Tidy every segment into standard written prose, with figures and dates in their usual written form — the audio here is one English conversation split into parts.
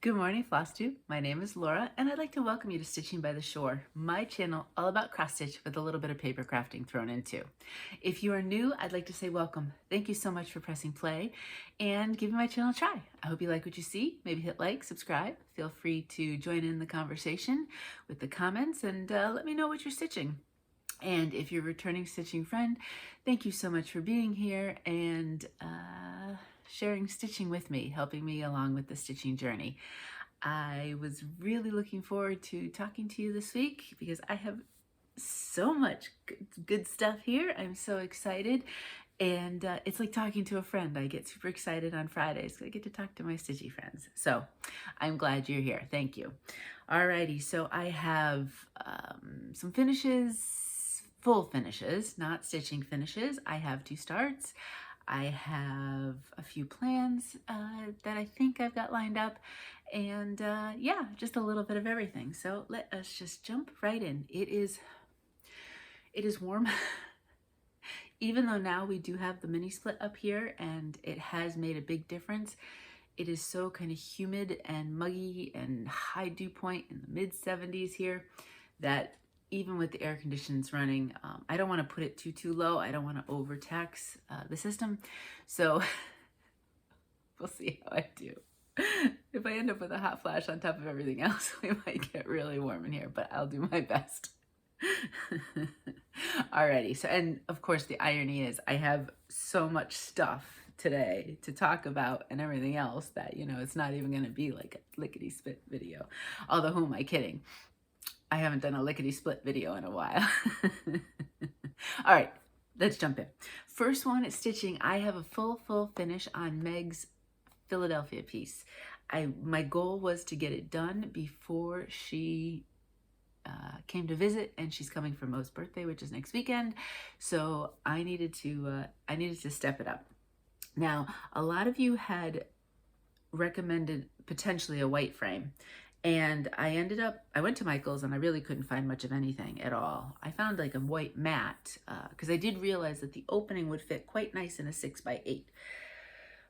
Good morning, Flosstube. My name is Laura, and I'd like to welcome you to Stitching by the Shore, my channel all about cross stitch with a little bit of paper crafting thrown in too. If you are new, I'd like to say welcome. Thank you so much for pressing play and giving my channel a try. I hope you like what you see. Maybe hit like, subscribe. Feel free to join in the conversation with the comments and let me know what you're stitching. And if you're a returning stitching friend, thank you so much for being here and sharing stitching with me, helping me along with the stitching journey. I was really looking forward to talking to you this week because I have so much good stuff here. I'm so excited. And it's like talking to a friend. I get super excited on Fridays because I get to talk to my stitchy friends. So I'm glad you're here. Thank you. Alrighty, so I have some finishes, full finishes, not stitching finishes. I have 2 starts. I have a few plans that I think I've got lined up, and yeah, just a little bit of everything. So let us just jump right in. It is warm. Even though now we do have the mini split up here and it has made a big difference, it is so kind of humid and muggy and high dew point in the mid 70s here that even with the air conditions running, I don't want to put it too low. I don't want to overtax the system. So we'll see how I do. If I end up with a hot flash on top of everything else, we might get really warm in here, but I'll do my best. Alrighty, so, and of course the irony is I have so much stuff today to talk about and everything else that, you know, it's not even going to be like a lickety-split video. Although, who am I kidding? I haven't done a lickety-split video in a while. All right, let's jump in. First one is stitching. I have a full finish on Meg's Philadelphia piece. My goal was to get it done before she came to visit, and she's coming for Mo's birthday, which is next weekend. So I needed to step it up. Now, a lot of you had recommended potentially a white frame, and I went to Michael's and I really couldn't find much of anything at all. I found like a white matte because I did realize that the opening would fit quite nice in a 6x8.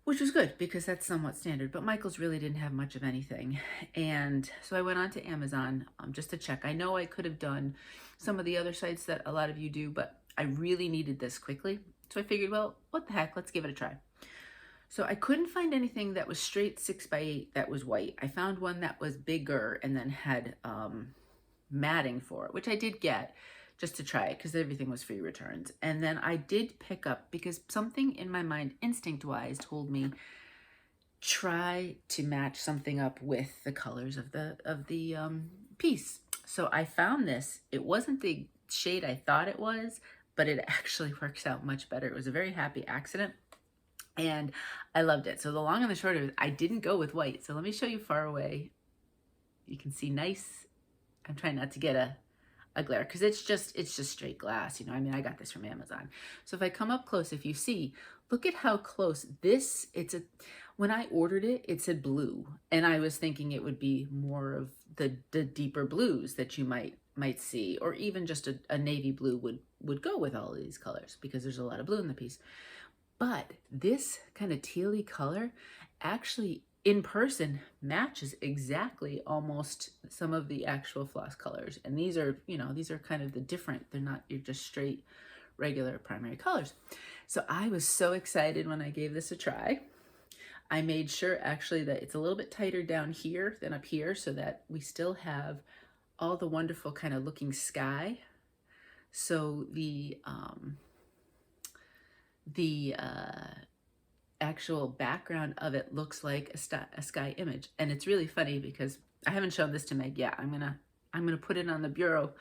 Which was good because that's somewhat standard, but Michael's really didn't have much of anything. And so I went on to Amazon just to check. I know I could have done some of the other sites that a lot of you do, but I really needed this quickly. So I figured, well, what the heck, let's give it a try. So I couldn't find anything that was straight 6x8 that was white. I found one that was bigger and then had matting for it, which I did get just to try it because everything was free returns. And then I did pick up, because something in my mind instinct-wise told me try to match something up with the colors of the piece. So I found this. It wasn't the shade I thought it was, but it actually works out much better. It was a very happy accident and I loved it. So the long and the short of it, I didn't go with white. So let me show you far away. You can see nice. I'm trying not to get a glare because it's just straight glass, you know. I mean, I got this from Amazon. So if I come up close, if you see, look at how close this, when I ordered it, it said blue, and I was thinking it would be more of the deeper blues that you might see, or even just a navy blue would go with all of these colors because there's a lot of blue in the piece. But this kind of tealy color actually in person matches exactly almost some of the actual floss colors. And these are, you know, these are kind of the different, they're not your just straight regular primary colors. So I was so excited when I gave this a try. I made sure actually that it's a little bit tighter down here than up here so that we still have all the wonderful kind of looking sky. So the actual background of it looks like a sky image. And it's really funny because I haven't shown this to Meg yet. I'm gonna put it on the bureau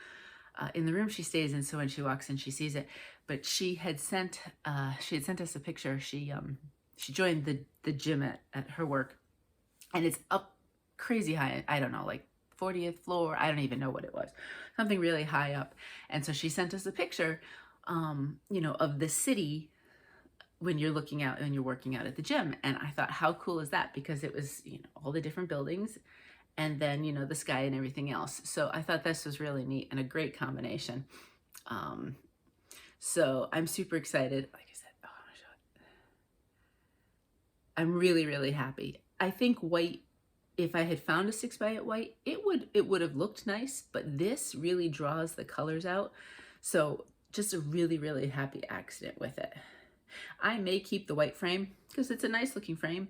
in the room she stays in, so when she walks in she sees it. But she had sent us a picture. She joined the gym at her work, and it's up crazy high. I don't know, like 40th floor. I don't even know what it was, something really high up. And so she sent us a picture you know, of the city when you're looking out and you're working out at the gym. And I thought, how cool is that? Because it was, you know, all the different buildings and then, you know, the sky and everything else. So I thought this was really neat and a great combination. So I'm super excited. Like I said, oh, I'm gonna show it. I'm really happy. I think white if I had found a 6x8 white, it would have looked nice, but this really draws the colors out. So just a really, really happy accident with it. I may keep the white frame because it's a nice looking frame.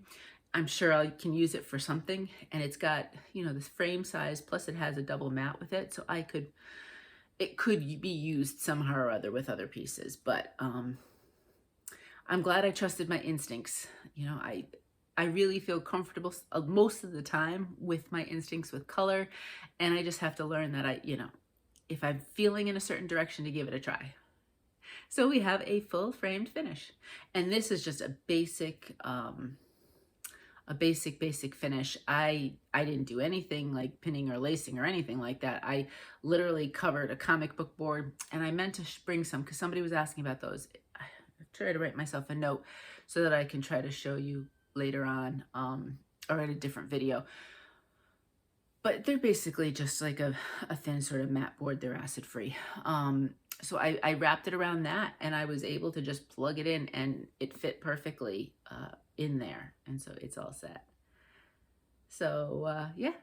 I'm sure I can use it for something, and it's got, you know, this frame size, plus it has a double mat with it, so it could be used somehow or other with other pieces. But I'm glad I trusted my instincts. You know, I really feel comfortable most of the time with my instincts with color, and I just have to learn that you know, if I'm feeling in a certain direction, to give it a try. So we have a full framed finish, and this is just a basic finish. I didn't do anything like pinning or lacing or anything like that. I literally covered a comic book board, and I meant to bring some because somebody was asking about those. I try to write myself a note so that I can try to show you later on or in a different video. But they're basically just like a thin sort of mat board. They're acid free. So I wrapped it around that, and I was able to just plug it in, and it fit perfectly in there. And so it's all set. So yeah,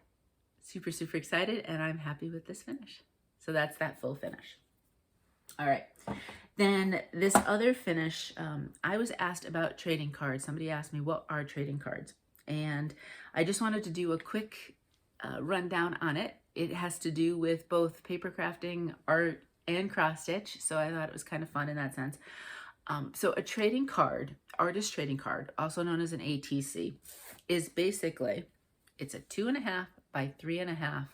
super, super excited, and I'm happy with this finish. So that's that full finish. All right. Then this other finish, I was asked about trading cards. Somebody asked me, what are trading cards? And I just wanted to do a quick rundown on it. It has to do with both paper crafting, art, and cross stitch. So I thought it was kind of fun in that sense. So a trading card, artist trading card, also known as an ATC, is basically, it's a 2.5 by 3.5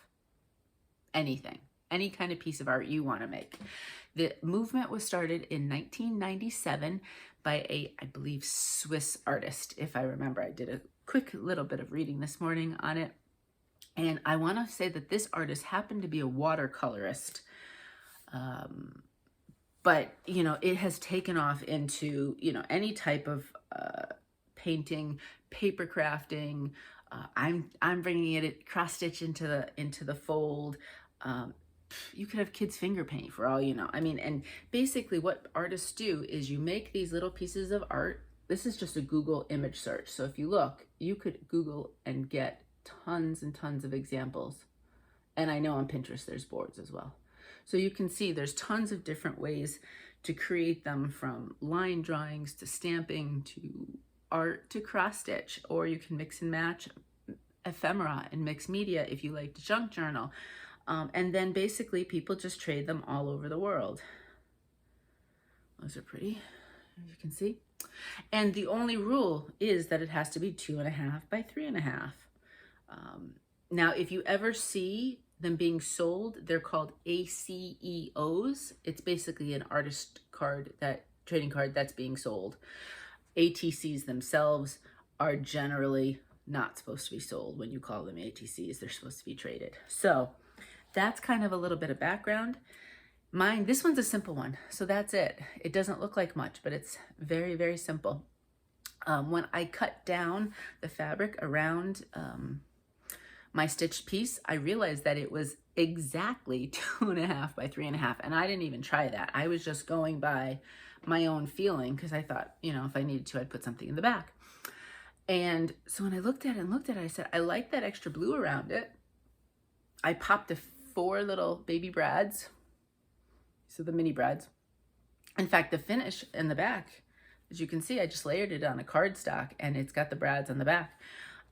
anything, any kind of piece of art you want to make. The movement was started in 1997 by I believe, Swiss artist, if I remember. I did a quick little bit of reading this morning on it. And I want to say that this artist happened to be a watercolorist. But, you know, it has taken off into, you know, any type of painting, paper crafting. I'm bringing it cross stitch into the fold. You could have kids finger paint for all you know. I mean, and basically what artists do is you make these little pieces of art. This is just a Google image search. So if you look, you could Google and get tons and tons of examples. And I know on Pinterest there's boards as well. So you can see there's tons of different ways to create them, from line drawings to stamping to art to cross stitch, or you can mix and match ephemera and mixed media if you like to junk journal. And then basically people just trade them all over the world. Those are pretty, as you can see. And the only rule is that it has to be 2.5 by 3.5. Now, if you ever see them being sold, they're called ACEOs. It's basically an artist card, that trading card that's being sold. ATCs themselves are generally not supposed to be sold. When you call them ATCs, they're supposed to be traded. So that's kind of a little bit of background. This one's a simple one, so that's it. It doesn't look like much, but it's very, very simple. When I cut down the fabric around my stitched piece, I realized that it was exactly 2.5 by 3.5, and I didn't even try that. I was just going by my own feeling, because I thought, you know, if I needed to, I'd put something in the back. And so when I looked at it, I said, I like that extra blue around it. I popped 4 little baby brads, so the mini brads. In fact, the finish in the back, as you can see, I just layered it on a cardstock, and it's got the brads on the back.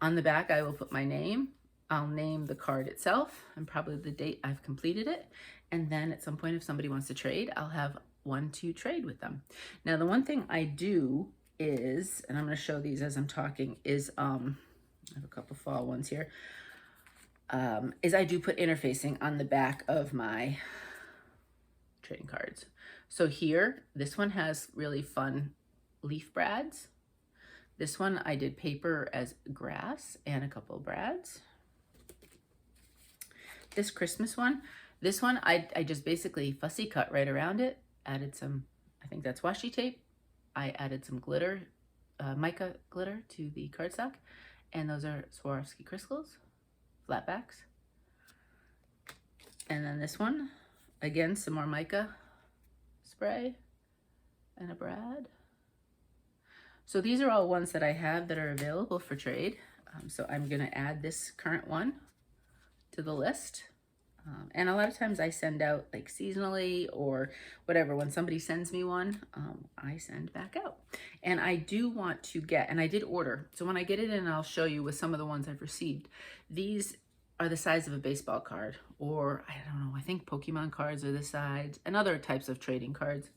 On the back, I will put my name. I'll name the card itself and probably the date I've completed it. And then at some point, if somebody wants to trade, I'll have one to trade with them. Now, the one thing I do is, and I'm going to show these as I'm talking, is I have a couple fall ones here, is I do put interfacing on the back of my trading cards. So here, this one has really fun leaf brads. This one I did paper as grass and a couple of brads. This Christmas one, this one I just basically fussy cut right around it, added some, I think that's washi tape. I added some glitter, mica glitter to the cardstock, and those are Swarovski crystals, flatbacks. And then this one, again, some more mica spray and a brad. So these are all ones that I have that are available for trade. So I'm going to add this current one to the list. And a lot of times I send out like seasonally or whatever. When somebody sends me one, I send back out. And I do want to get, and I did order. So when I get it in, I'll show you with some of the ones I've received. These are the size of a baseball card, or I don't know, I think Pokemon cards are the size, and other types of trading cards.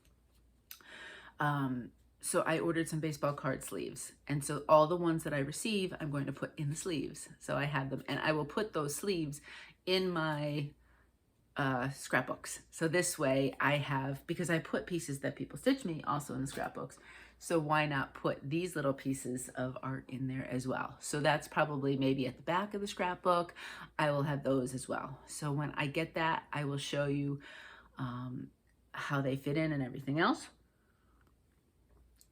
So I ordered some baseball card sleeves. And so all the ones that I receive, I'm going to put in the sleeves. So I have them, and I will put those sleeves in my scrapbooks. So this way I have, because I put pieces that people stitch me also in the scrapbooks. So why not put these little pieces of art in there as well? So that's probably maybe at the back of the scrapbook. I will have those as well. So when I get that, I will show you how they fit in and everything else.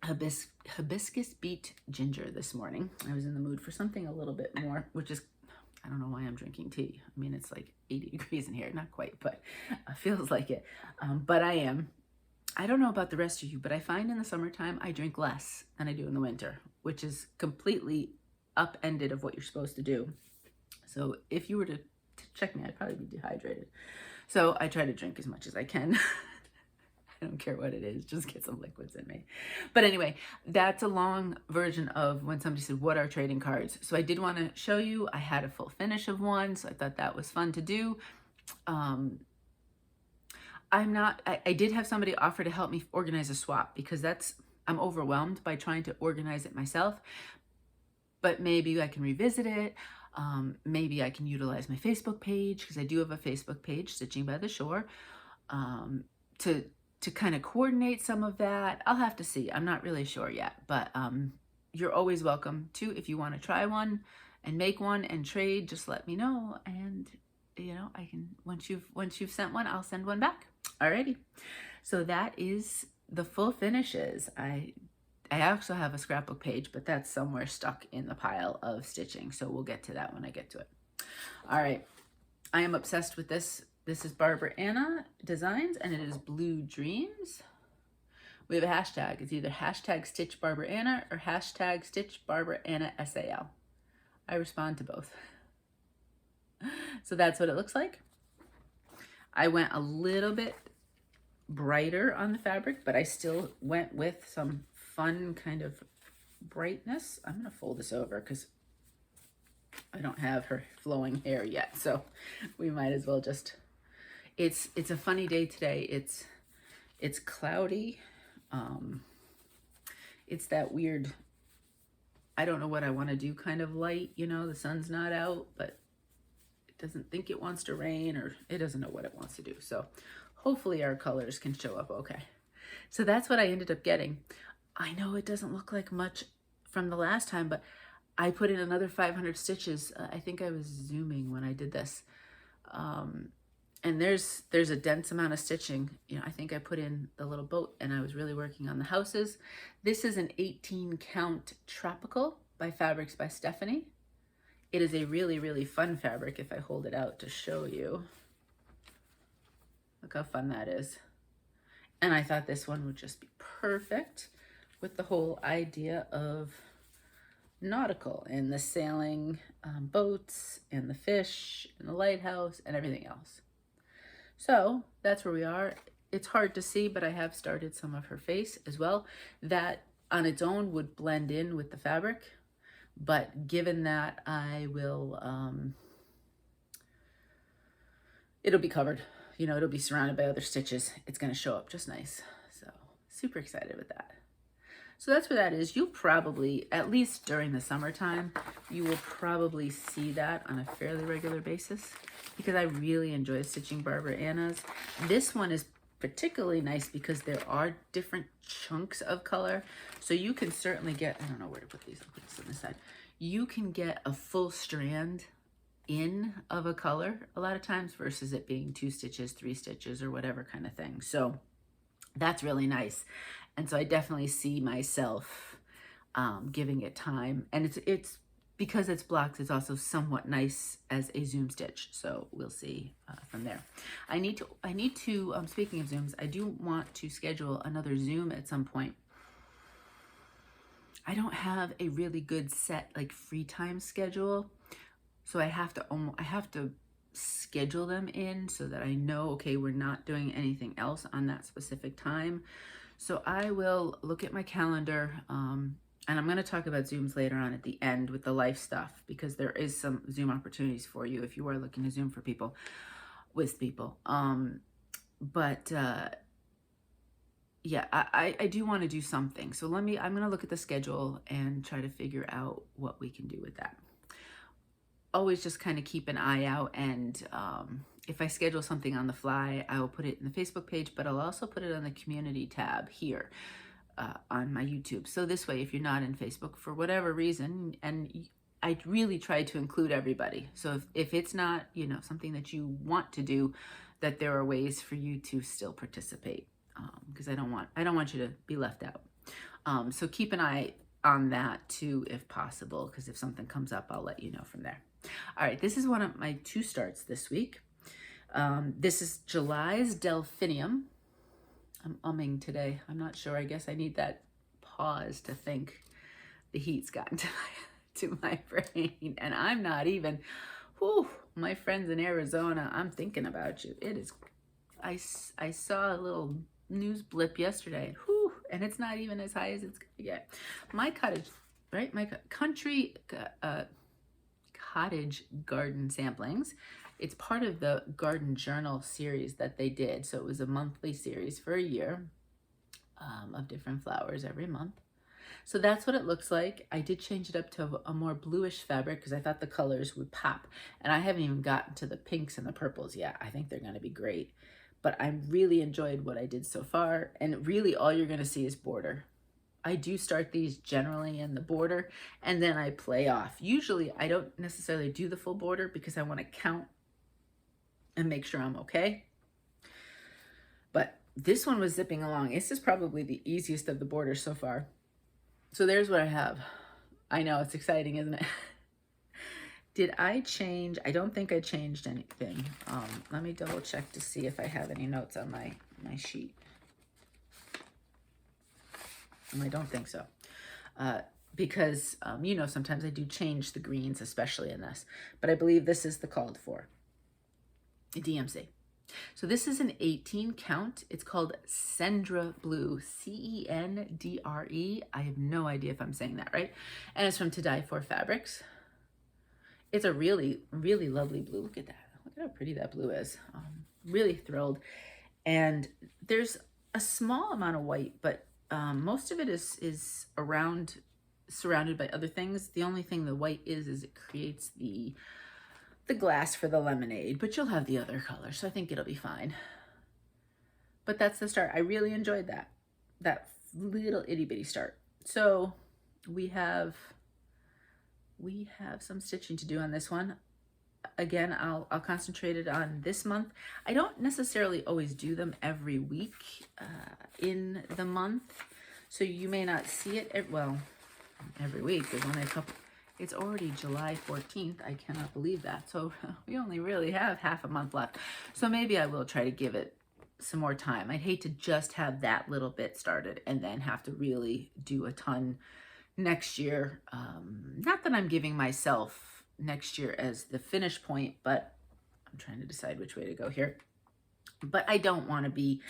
Hibiscus beet ginger this morning. I was in the mood for something a little bit more, which is, I don't know why I'm drinking tea. I mean, it's like 80 degrees in here. Not quite, but it feels like it. But I am. I don't know about the rest of you, but I find in the summertime, I drink less than I do in the winter, which is completely upended of what you're supposed to do. So if you were to check me, I'd probably be dehydrated. So I try to drink as much as I can. I don't care what it is, just get some liquids in me. But anyway, that's a long version of when somebody said, what are trading cards? So I did want to show you, I had a full finish of one, so I thought that was fun to do. I did have somebody offer to help me organize a swap, because I'm overwhelmed by trying to organize it myself. But maybe I can revisit it. Maybe I can utilize my Facebook page, because I do have a Facebook page, Stitching by the Shore, to kind of coordinate some of that. I'll have to see. I'm not really sure yet, but you're always welcome to, if you want to try one and make one and trade, just let me know. And you know, I can, once you've sent one, I'll send one back. Alrighty. So that is the full finishes. I also have a scrapbook page, but that's somewhere stuck in the pile of stitching. So we'll get to that when I get to it. All right. I am obsessed with this. This is Barbaraana Designs, and it is Blue Dreams. We have a hashtag. It's either hashtag stitchbarbaraana or hashtag stitchbarbaraanasal. I respond to both. So that's what it looks like. I went a little bit brighter on the fabric, but I still went with some fun kind of brightness. I'm going to fold this over because I don't have her flowing hair yet, so we might as well just... It's a funny day today. It's cloudy. It's that weird, I don't know what I want to do kind of light, you know, the sun's not out, but it doesn't think it wants to rain, or it doesn't know what it wants to do. So hopefully our colors can show up okay. So that's what I ended up getting. I know it doesn't look like much from the last time, but I put in another 500 stitches. I think I was zooming when I did this. And there's a dense amount of stitching. You know, I think I put in the little boat, and I was really working on the houses. This is an 18 count Tropical by Fabrics by Stephanie. It is a really, really fun fabric if I hold it out to show you. Look how fun that is. And I thought this one would just be perfect with the whole idea of nautical and the sailing boats and the fish and the lighthouse and everything else. So that's where we are. It's hard to see, but I have started some of her face as well. That on its own would blend in with the fabric, but given that I will, it'll be covered, you know, it'll be surrounded by other stitches. It's going to show up just nice. So super excited with that. So that's where that is. You'll probably, at least during the summertime, you will probably see that on a fairly regular basis, because I really enjoy stitching Barbaraana's. This one is particularly nice because there are different chunks of color. So you can certainly get, I don't know where to put these, I'll put this on this side. You can get a full strand in of a color a lot of times versus it being 2 stitches, 3 stitches, or whatever kind of thing. So that's really nice. And so I definitely see myself giving it time. And it's because it's blocks, it's also somewhat nice as a zoom stitch. So we'll see from there. I need to, speaking of zooms, I do want to schedule another Zoom at some point. I don't have a really good set like free time schedule. So I have to schedule them in so that I know, okay, we're not doing anything else on that specific time. So I will look at my calendar, and I'm going to talk about Zooms later on at the end with the life stuff, because there is some Zoom opportunities for you if you are looking to Zoom for people, with people. Yeah, I do want to do something. So I'm going to look at the schedule and try to figure out what we can do with that. Always just kind of keep an eye out, and if I schedule something on the fly, I will put it in the Facebook page, but I'll also put it on the community tab here on my YouTube. So this way, if you're not in Facebook for whatever reason, and I really try to include everybody. So if it's not, you know, something that you want to do, that there are ways for you to still participate, because I don't want you to be left out. So keep an eye on that too, if possible, because if something comes up, I'll let you know from there. All right, this is one of my 2 starts this week. This is July's Delphinium. I'm umming today. I'm not sure. I guess I need that pause to think. The heat's gotten to my brain, and I'm not even, whew, my friends in Arizona, I'm thinking about you. It is, I saw a little news blip yesterday, whew, and it's not even as high as it's gonna get. My cottage, right? My country cottage garden samplings. It's part of the garden journal series that they did. So it was a monthly series for a year of different flowers every month. So that's what it looks like. I did change it up to a more bluish fabric because I thought the colors would pop. And I haven't even gotten to the pinks and the purples yet. I think they're going to be great. But I really enjoyed what I did so far. And really all you're going to see is border. I do start these generally in the border, and then I play off. Usually I don't necessarily do the full border because I want to count and make sure I'm okay. But this one was zipping along. This is probably the easiest of the borders so far. So there's what I have. I know, it's exciting, isn't it? Did I change? I don't think I changed anything. Let me double check to see if I have any notes on my sheet. I don't think so. Because, you know, sometimes I do change the greens, especially in this. But I believe this is the called for. DMC. So this is an 18 count. It's called Cendre Blue, Cendre. I have no idea if I'm saying that right. And it's from To Die For Fabrics. It's a really, really lovely blue. Look at that. Look at how pretty that blue is. Really thrilled. And there's a small amount of white, but most of it is surrounded by other things. The only thing the white is it creates the glass for the lemonade, but you'll have the other color, so I think it'll be fine. But that's the start. I really enjoyed that little itty bitty start. So we have some stitching to do on this one. Again, I'll concentrate it on this month. I don't necessarily always do them every week in the month, so you may not see it every week. There's only a couple. It's already July 14th. I cannot believe that. So we only really have half a month left. So maybe I will try to give it some more time. I'd hate to just have that little bit started and then have to really do a ton next year. Not that I'm giving myself next year as the finish point, but I'm trying to decide which way to go here. But I don't want to be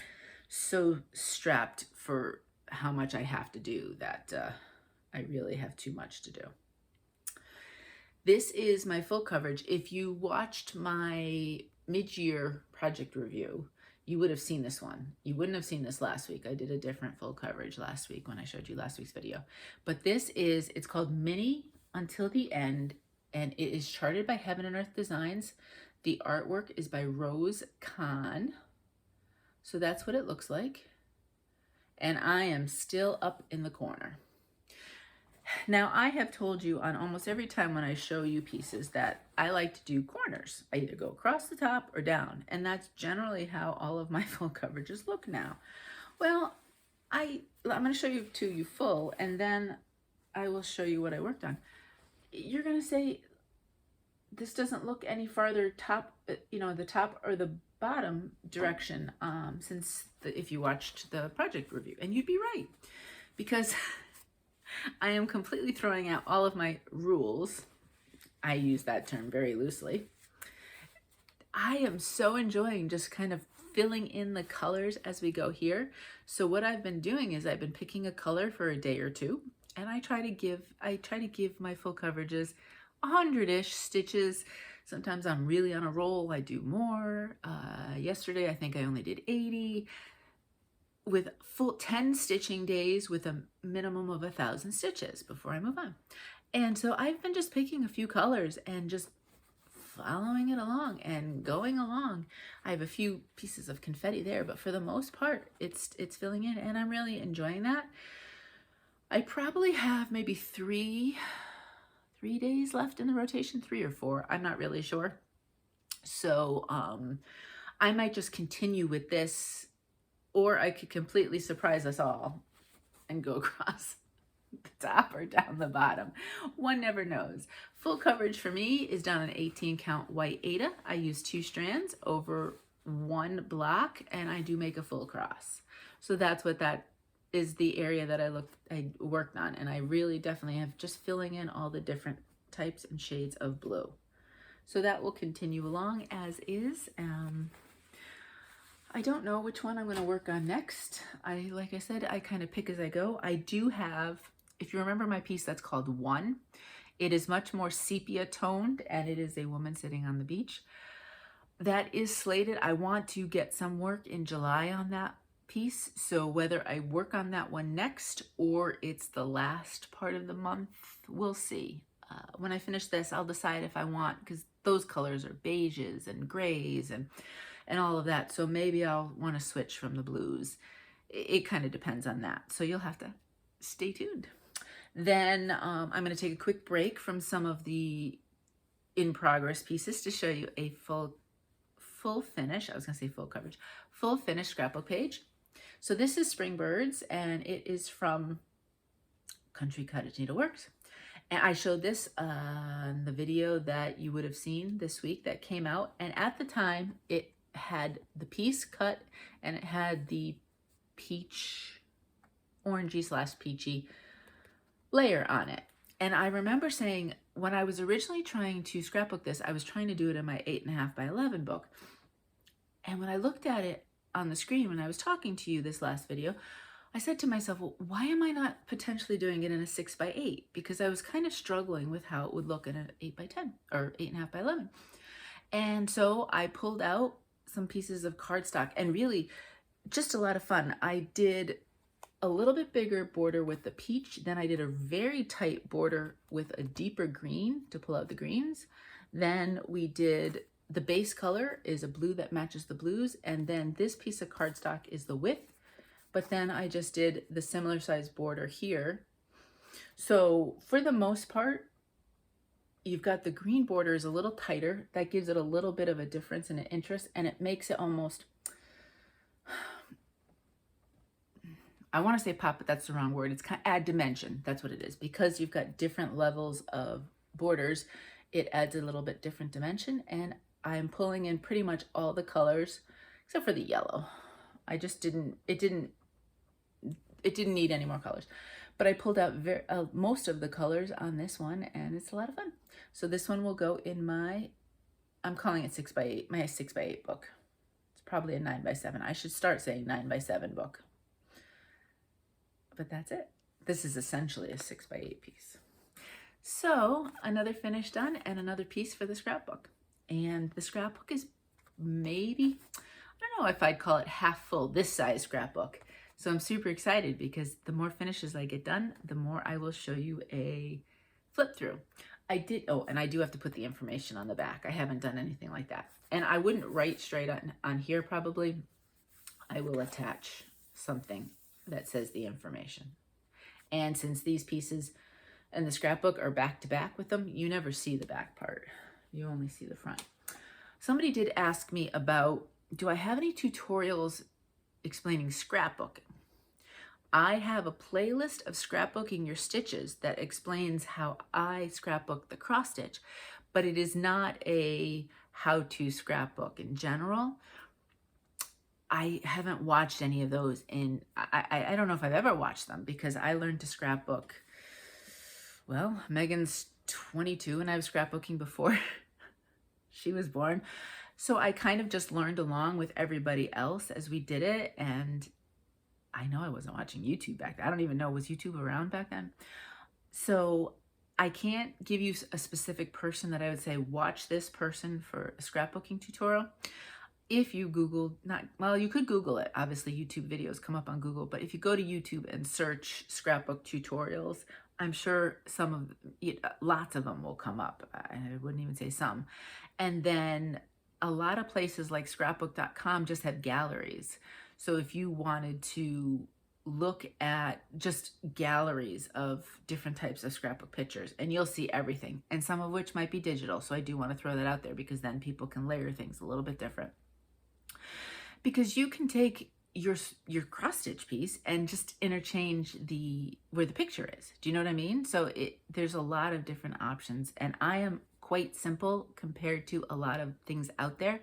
so strapped for how much I have to do that I really have too much to do. This is my full coverage. If you watched my mid-year project review, you would have seen this one. You wouldn't have seen this last week. I did a different full coverage last week when I showed you last week's video. But this is, it's called Mini Until the End, and it is charted by Heaven and Earth Designs. The artwork is by Rose Kahn. So that's what it looks like. And I am still up in the corner. Now, I have told you on almost every time when I show you pieces that I like to do corners. I either go across the top or down, and that's generally how all of my full coverages look now. Well, I'm going to show you full, and then I will show you what I worked on. You're going to say, this doesn't look any farther top, the top or the bottom direction if you watched the project review, and you'd be right, because I am completely throwing out all of my rules. I use that term very loosely. I am so enjoying just kind of filling in the colors as we go here. So what I've been doing is I've been picking a color for a day or two, and I try to give my full coverages 100-ish stitches. Sometimes I'm really on a roll, I do more. Yesterday I think I only did 80, with full 10 stitching days with a minimum of 1,000 stitches before I move on. And so I've been just picking a few colors and just following it along and going along. I have a few pieces of confetti there, but for the most part, it's filling in, and I'm really enjoying that. I probably have maybe three days left in the rotation, 3 or 4. I'm not really sure. So I might just continue with this, or I could completely surprise us all and go across the top or down the bottom. One never knows. Full coverage for me is done an 18 count white aida. I use 2 strands over 1 block, and I do make a full cross. So that's what that is, the area that I worked on, and I really definitely have just filling in all the different types and shades of blue. So that will continue along as is. I don't know which one I'm going to work on next. Like I said, I kind of pick as I go. I do have, if you remember my piece that's called One, it is much more sepia toned, and it is a woman sitting on the beach. That is slated. I want to get some work in July on that piece. So whether I work on that one next or it's the last part of the month, we'll see. When I finish this, I'll decide if I want, because those colors are beiges and grays and all of that. So maybe I'll want to switch from the blues. It kind of depends on that. So you'll have to stay tuned. Then I'm going to take a quick break from some of the in-progress pieces to show you a full finish. I was going to say full coverage. Full finish scrapbook page. So this is Spring Birds, and it is from Country Cottage Needleworks. And I showed this on the video that you would have seen this week that came out. And at the time, it had the piece cut, and it had the peach, orangey / peachy layer on it. And I remember saying, when I was originally trying to scrapbook this, I was trying to do it in my 8.5 by 11 book. And when I looked at it on the screen when I was talking to you this last video, I said to myself, well, why am I not potentially doing it in a 6 by 8? Because I was kind of struggling with how it would look in an 8 by 10 or 8.5 by 11. And so I pulled out some pieces of cardstock, and really just a lot of fun. I did a little bit bigger border with the peach. Then I did a very tight border with a deeper green to pull out the greens. Then we did, the base color is a blue that matches the blues. And then this piece of cardstock is the width. But then I just did the similar size border here. So for the most part, you've got the green border is a little tighter. That gives it a little bit of a difference in an interest, and it makes it almost, I want to say pop, but that's the wrong word. It's kind of add dimension. That's what it is. Because you've got different levels of borders, it adds a little bit different dimension. And I'm pulling in pretty much all the colors except for the yellow. I just didn't, it didn't need any more colors. But I pulled out most of the colors on this one, and it's a lot of fun. So this one will go in my, I'm calling it 6 by 8, my 6 by 8 book. It's probably a 9 by 7. I should start saying 9 by 7 book. But that's it. This is essentially a 6 by 8 piece. So another finish done, and another piece for the scrapbook. And the scrapbook is maybe, I don't know if I'd call it half full, this size scrapbook. So I'm super excited, because the more finishes I get done, the more I will show you a flip through. I did, oh, and I do have to put the information on the back. I haven't done anything like that. And I wouldn't write straight on here probably. I will attach something that says the information. And since these pieces and the scrapbook are back to back with them, you never see the back part. You only see the front. Somebody did ask me about, do I have any tutorials explaining scrapbooking? I have a playlist of scrapbooking your stitches that explains how I scrapbook the cross stitch, but it is not a how-to scrapbook in general. I haven't watched any of those, and I don't know if I've ever watched them, because I learned to scrapbook Well, Megan's 22 and I was scrapbooking before she was born. So I kind of just learned along with everybody else as we did it. And I know I wasn't watching YouTube back then. I don't even know, was YouTube around back then? So I can't give you a specific person that I would say, watch this person for a scrapbooking tutorial. If you Google, well, you could Google it. Obviously, YouTube videos come up on Google. But if you go to YouTube and search scrapbook tutorials, I'm sure lots of them will come up. I wouldn't even say some. And then a lot of places like scrapbook.com just have galleries. So if you wanted to look at just galleries of different types of scrapbook pictures, and you'll see everything, and some of which might be digital. So I do want to throw that out there because then people can layer things a little bit different. Because you can take your cross stitch piece and just interchange where the picture is. Do you know what I mean? So there's a lot of different options, and I am quite simple compared to a lot of things out there.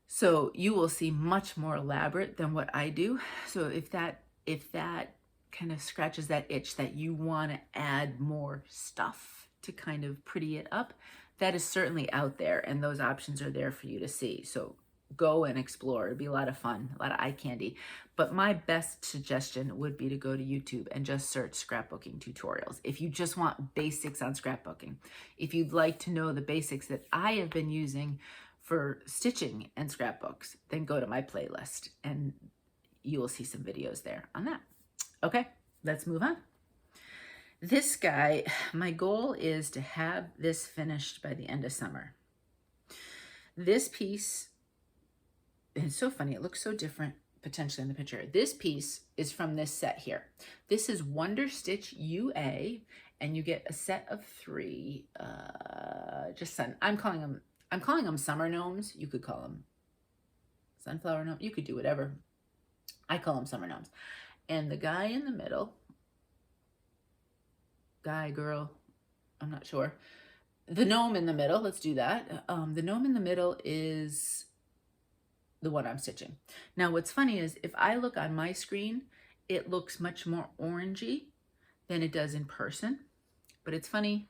So you will see much more elaborate than what I do. So if that kind of scratches that itch that you want to add more stuff to kind of pretty it up, that is certainly out there, and those options are there for you to see. So go and explore. It'd be a lot of fun, a lot of eye candy. But my best suggestion would be to go to YouTube and just search scrapbooking tutorials. If you just want basics on scrapbooking, if you'd like to know the basics that I have been using for stitching and scrapbooks, then go to my playlist and you will see some videos there on that. Okay, let's move on. This guy, my goal is to have this finished by the end of summer. This piece, and it's so funny, it looks so different potentially in the picture. This piece is from this set here. This is Wonder Stitch UA, and you get a set of 3, I'm calling them summer gnomes. You could call them sunflower gnomes. You could do whatever. I call them summer gnomes. And the guy in the middle, guy, girl, I'm not sure. The gnome in the middle, let's do that. The gnome in the middle is the one I'm stitching. Now what's funny is if I look on my screen, it looks much more orangey than it does in person. But it's funny,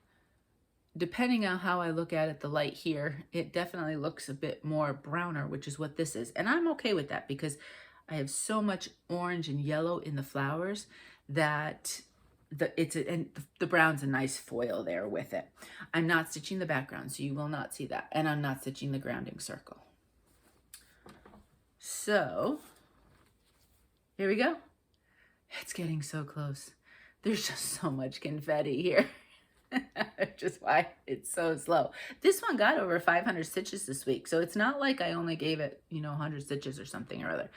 depending on how I look at it, the light here, it definitely looks a bit more browner, which is what this is. And I'm okay with that because I have so much orange and yellow in the flowers that the brown's a nice foil there with it. I'm not stitching the background, so you will not see that. And I'm not stitching the grounding circle. So here we go. It's getting so close. There's just so much confetti here. Just why it's so slow. This one got over 500 stitches this week, so it's not like I only gave it, 100 stitches or something or other.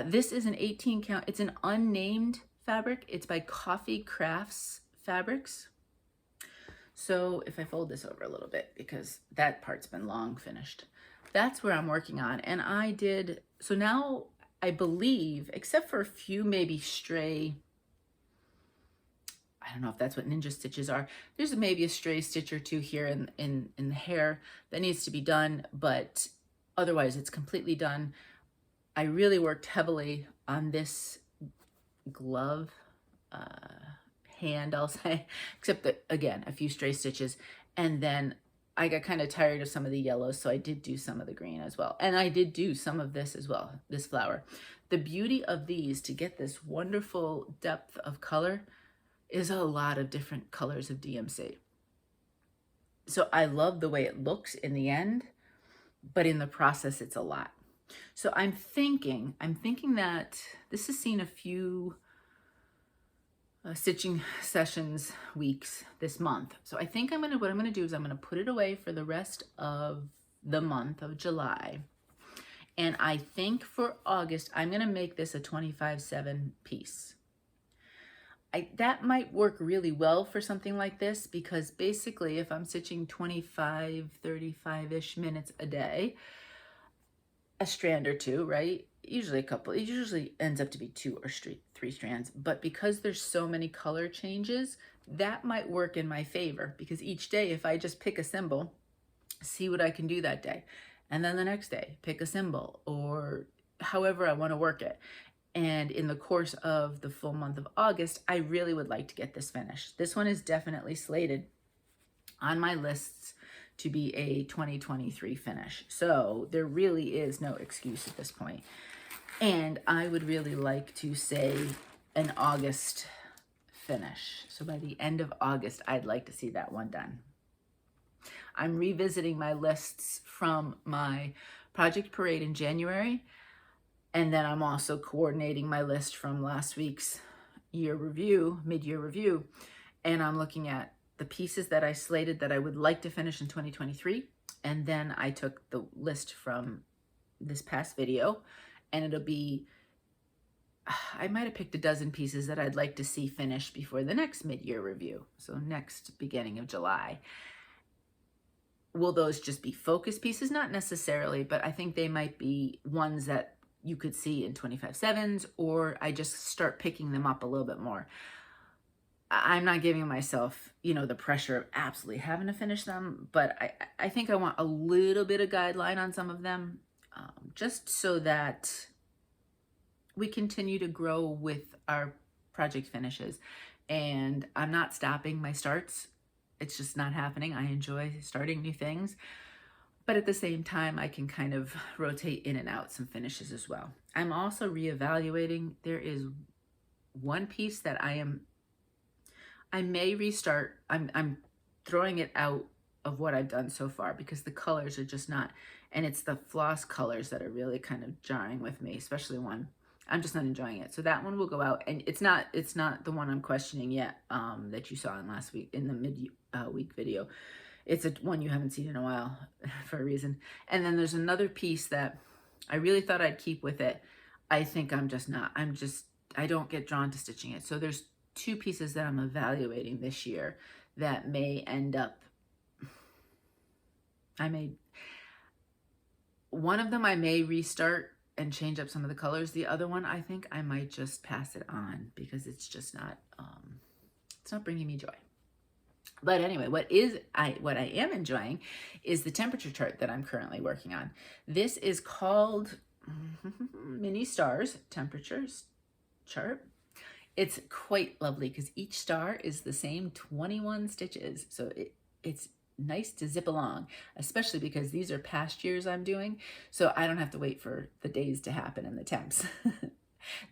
This is an 18 count. It's an unnamed fabric. It's by Coffee Crafts Fabrics. So if I fold this over a little bit, because that part's been long finished, that's where I'm working on. And I did, so now I believe, except for a few maybe stray, I don't know if that's what ninja stitches are. There's maybe a stray stitch or two here in the hair that needs to be done, but otherwise it's completely done. I really worked heavily on this glove hand, I'll say, except that, again, a few stray stitches. And then I got kind of tired of some of the yellows, so I did do some of the green as well. And I did do some of this as well, this flower. The beauty of these, to get this wonderful depth of color, is a lot of different colors of DMC. So I love the way it looks in the end, but in the process, it's a lot. So I'm thinking that this has seen a few stitching sessions weeks this month. So I think what I'm gonna do is I'm gonna put it away for the rest of the month of July. And I think for August, I'm gonna make this a 25/7 piece. That might work really well for something like this, because basically if I'm stitching 25, 35-ish minutes a day, a strand or two, right? Usually a couple, it usually ends up to be 2 or 3 strands, but because there's so many color changes, that might work in my favor, because each day if I just pick a symbol, see what I can do that day, and then the next day pick a symbol, or however I want to work it. And in the course of the full month of August, I really would like to get this finished. This one is definitely slated on my lists to be a 2023 finish. So there really is no excuse at this point. And I would really like to say an August finish. So by the end of August, I'd like to see that one done. I'm revisiting my lists from my project parade in January. And then I'm also coordinating my list from last week's year review, mid-year review. And I'm looking at the pieces that I slated that I would like to finish in 2023. And then I took the list from this past video, and it'll be, I might have picked a dozen pieces that I'd like to see finished before the next mid-year review. So next beginning of July. Will those just be focus pieces? Not necessarily, but I think they might be ones that you could see in 25/7s, or I just start picking them up a little bit more. I'm not giving myself, you know, the pressure of absolutely having to finish them, but I think I want a little bit of guideline on some of them, just so that we continue to grow with our project finishes. And I'm not stopping my starts. It's just not happening. I enjoy starting new things. But at the same time, I can kind of rotate in and out some finishes as well. I'm also reevaluating. There is one piece that I may restart. I'm throwing it out of what I've done so far because the colors are just not, and it's the floss colors that are really kind of jarring with me, especially one. I'm just not enjoying it. So that one will go out, and it's not the one I'm questioning yet, that you saw in last week in the mid-week video. It's a one you haven't seen in a while for a reason. And then there's another piece that I really thought I'd keep with it. I think I'm just not. I don't get drawn to stitching it. So there's two pieces that I'm evaluating this year that may end up, one of them I may restart and change up some of the colors. The other one, I think I might just pass it on because it's just not, it's not bringing me joy. But anyway, what I am enjoying is the temperature chart that I'm currently working on. This is called Mini Stars Temperatures Chart. It's quite lovely because each star is the same 21 stitches. So it's nice to zip along, especially because these are past years I'm doing. So I don't have to wait for the days to happen and the temps.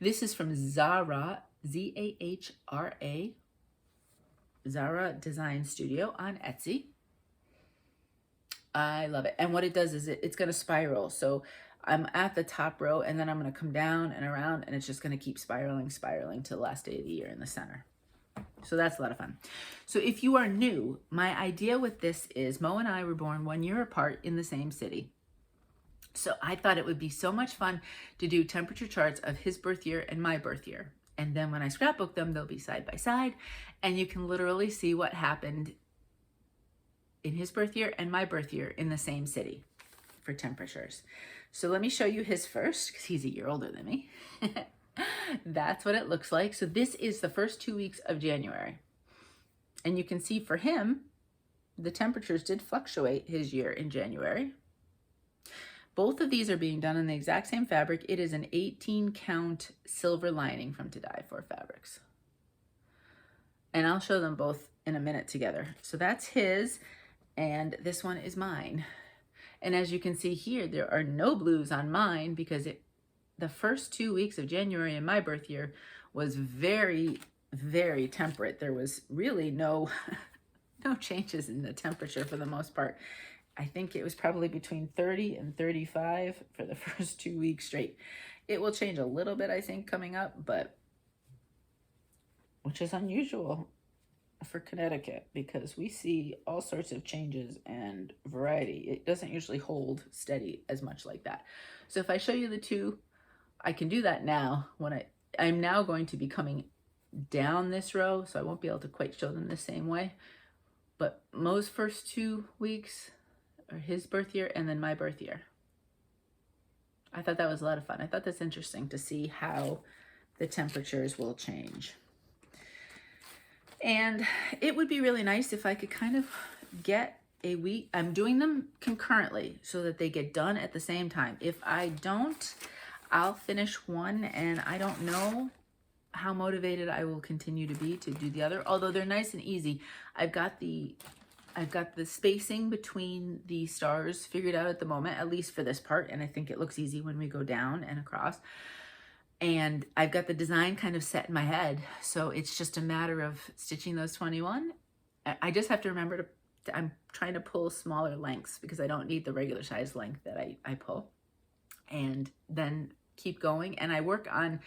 This is from Zahra, Z-A-H-R-A, Zahra Design Studio on Etsy. I love it. And what it does is it's going to spiral. So I'm at the top row, and then I'm going to come down and around, and it's just going to keep spiraling to the last day of the year in the center. So that's a lot of fun. So if you are new, my idea with this is Mo and I were born 1 year apart in the same city. So I thought it would be so much fun to do temperature charts of his birth year and my birth year. And then when I scrapbook them, they'll be side by side, and you can literally see what happened in his birth year and my birth year in the same city for temperatures. So let me show you his first, because he's a year older than me. That's what it looks like. So this is the first 2 weeks of January. And you can see for him, the temperatures did fluctuate his year in January. Both of these are being done in the exact same fabric. It is an 18 count silver lining from To Die For Fabrics. And I'll show them both in a minute together. So that's his, and this one is mine. And as you can see here, there are no blues on mine because the first 2 weeks of January in my birth year was very, very temperate. There was really no changes in the temperature for the most part. I think it was probably between 30 and 35 for the first 2 weeks straight. It will change a little bit, I think, coming up, but which is unusual for Connecticut because we see all sorts of changes and variety. It doesn't usually hold steady as much like that. So if I show you the two, I can do that now. I'm now going to be coming down this row, so I won't be able to quite show them the same way. But Mo's first 2 weeks are his birth year and then my birth year. I thought that was a lot of fun. I thought that's interesting to see how the temperatures will change. And it would be really nice if I could kind of get a week. I'm doing them concurrently so that they get done at the same time. If I don't, I'll finish one, and I don't know how motivated I will continue to be to do the other, although they're nice and easy. I've got the spacing between the stars figured out at the moment, at least for this part, and I think it looks easy when we go down and across. And I've got the design kind of set in my head, so it's just a matter of stitching those 21. I just have to remember to I'm trying to pull smaller lengths because I don't need the regular size length that I pull. And then keep going, and I work on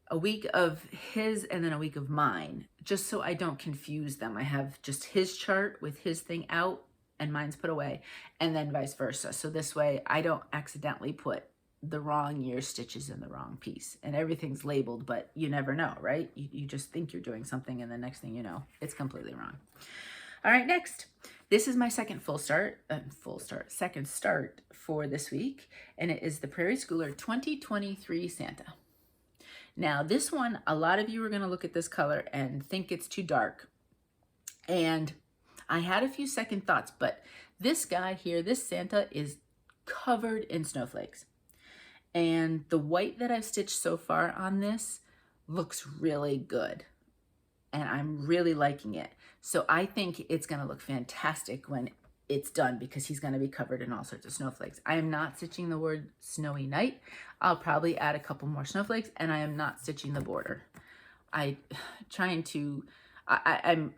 a week of his and then a week of mine, just so I don't confuse them. I have just his chart with his thing out and mine's put away, and then vice versa. So this way I don't accidentally put the wrong year stitches in the wrong piece, and everything's labeled, but you never know, right? You just think you're doing something, and the next thing you know, it's completely wrong. All right, next. This is my second second start for this week, and it is the Prairie Schooler 2023 Santa. Now, this one, a lot of you are going to look at this color and think it's too dark, and I had a few second thoughts, but this guy here, this Santa, is covered in snowflakes, and the white that I've stitched so far on this looks really good, and I'm really liking it. So I think it's going to look fantastic when it's done because he's going to be covered in all sorts of snowflakes. I am not stitching the word snowy night. I'll probably add a couple more snowflakes, and I am not stitching the border. I'm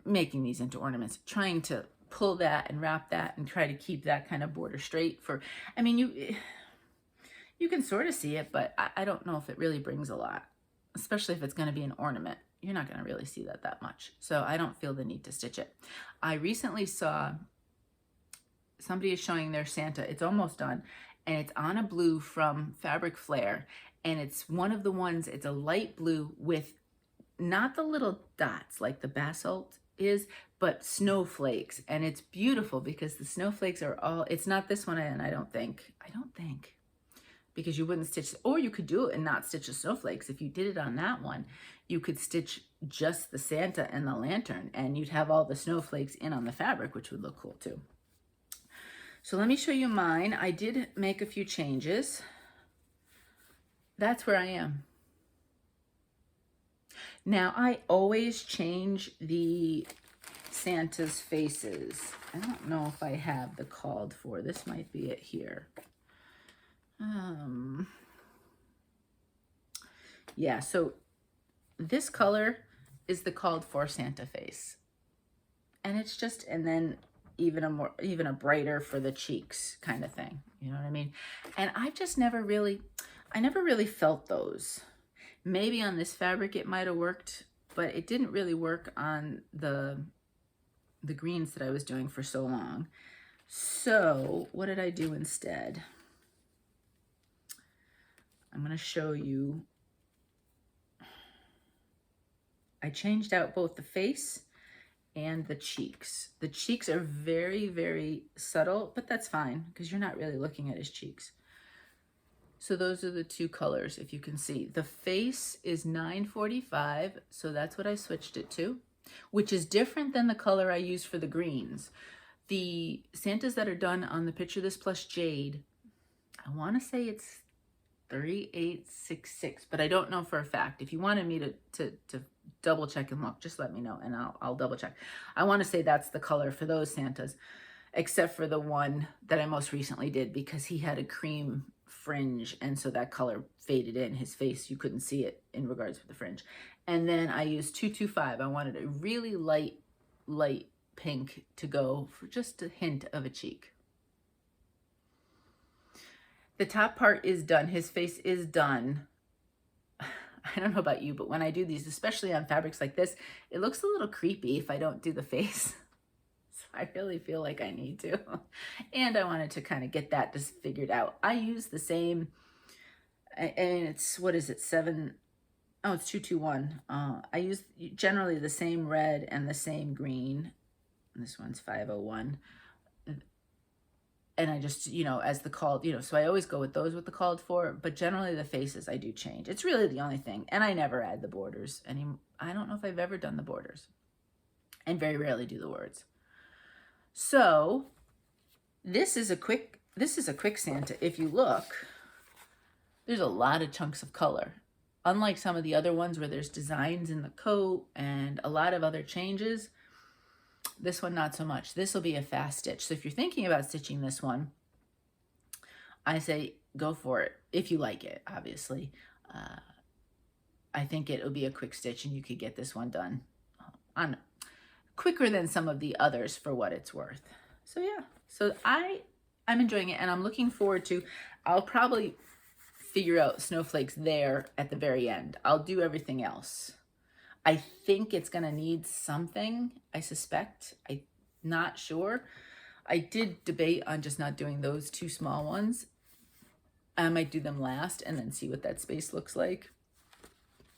making these into ornaments, trying to pull that and wrap that and try to keep that kind of border straight for, I mean, you can sort of see it, but I don't know if it really brings a lot, especially if it's going to be an ornament. You're not going to really see that much. So I don't feel the need to stitch it. I recently saw somebody is showing their Santa. It's almost done, and it's on a blue from Fabric Flair, and it's one of the ones, it's a light blue with not the little dots like the basalt is, but snowflakes, and it's beautiful because the snowflakes are all, it's not this one, and I don't think, because you wouldn't stitch, or you could do it and not stitch the snowflakes. If you did it on that one, you could stitch just the Santa and the lantern, and you'd have all the snowflakes in on the fabric, which would look cool too. So let me show you mine. I did make a few changes. That's where I am. Now, I always change the Santa's faces. I don't know if I have the called for. This might be it here. Yeah, so this color is the called for Santa face, and it's just, and then even a brighter for the cheeks kind of thing, you know what I mean? And I've just never really felt those. Maybe on this fabric it might have worked, but it didn't really work on the greens that I was doing for so long. So what did I do instead? I'm going to show you. I changed out both the face and the cheeks. The cheeks are very, very subtle, but that's fine because you're not really looking at his cheeks. So those are the two colors, if you can see. The face is 945, so that's what I switched it to, which is different than the color I used for the greens. The Santas that are done on the Picture This Plus Jade, I want to say it's 3866, but I don't know for a fact. If you wanted me to double check and look, just let me know and I'll double check. I want to say that's the color for those Santas, except for the one that I most recently did because he had a cream fringe, and so that color faded in his face. You couldn't see it in regards to the fringe. And then I used 225. I wanted a really light pink to go for just a hint of a cheek. The top part is done. His face is done. I don't know about you, but when I do these, especially on fabrics like this, it looks a little creepy if I don't do the face. So I really feel like I need to. And I wanted to kind of get that just figured out. I use the same, and it's, what is it, 221. I use generally the same red and the same green. This one's 501. And I just, as the called, so I always go with those with the called for, but generally the faces I do change. It's really the only thing. And I never add the borders. I don't know if I've ever done the borders, and very rarely do the words. So this is a quick Santa. If you look, there's a lot of chunks of color. Unlike some of the other ones where there's designs in the coat and a lot of other changes, this one not so much. This will be a fast stitch. So if you're thinking about stitching this one, I say go for it if you like it, obviously. I think it'll be a quick stitch and you could get this one done on quicker than some of the others for what it's worth. So yeah, so I'm enjoying it, and I'm looking forward to, I'll probably figure out snowflakes there at the very end. I'll do everything else. I think it's gonna need something, I suspect. I'm not sure. I did debate on just not doing those two small ones. I might do them last and then see what that space looks like.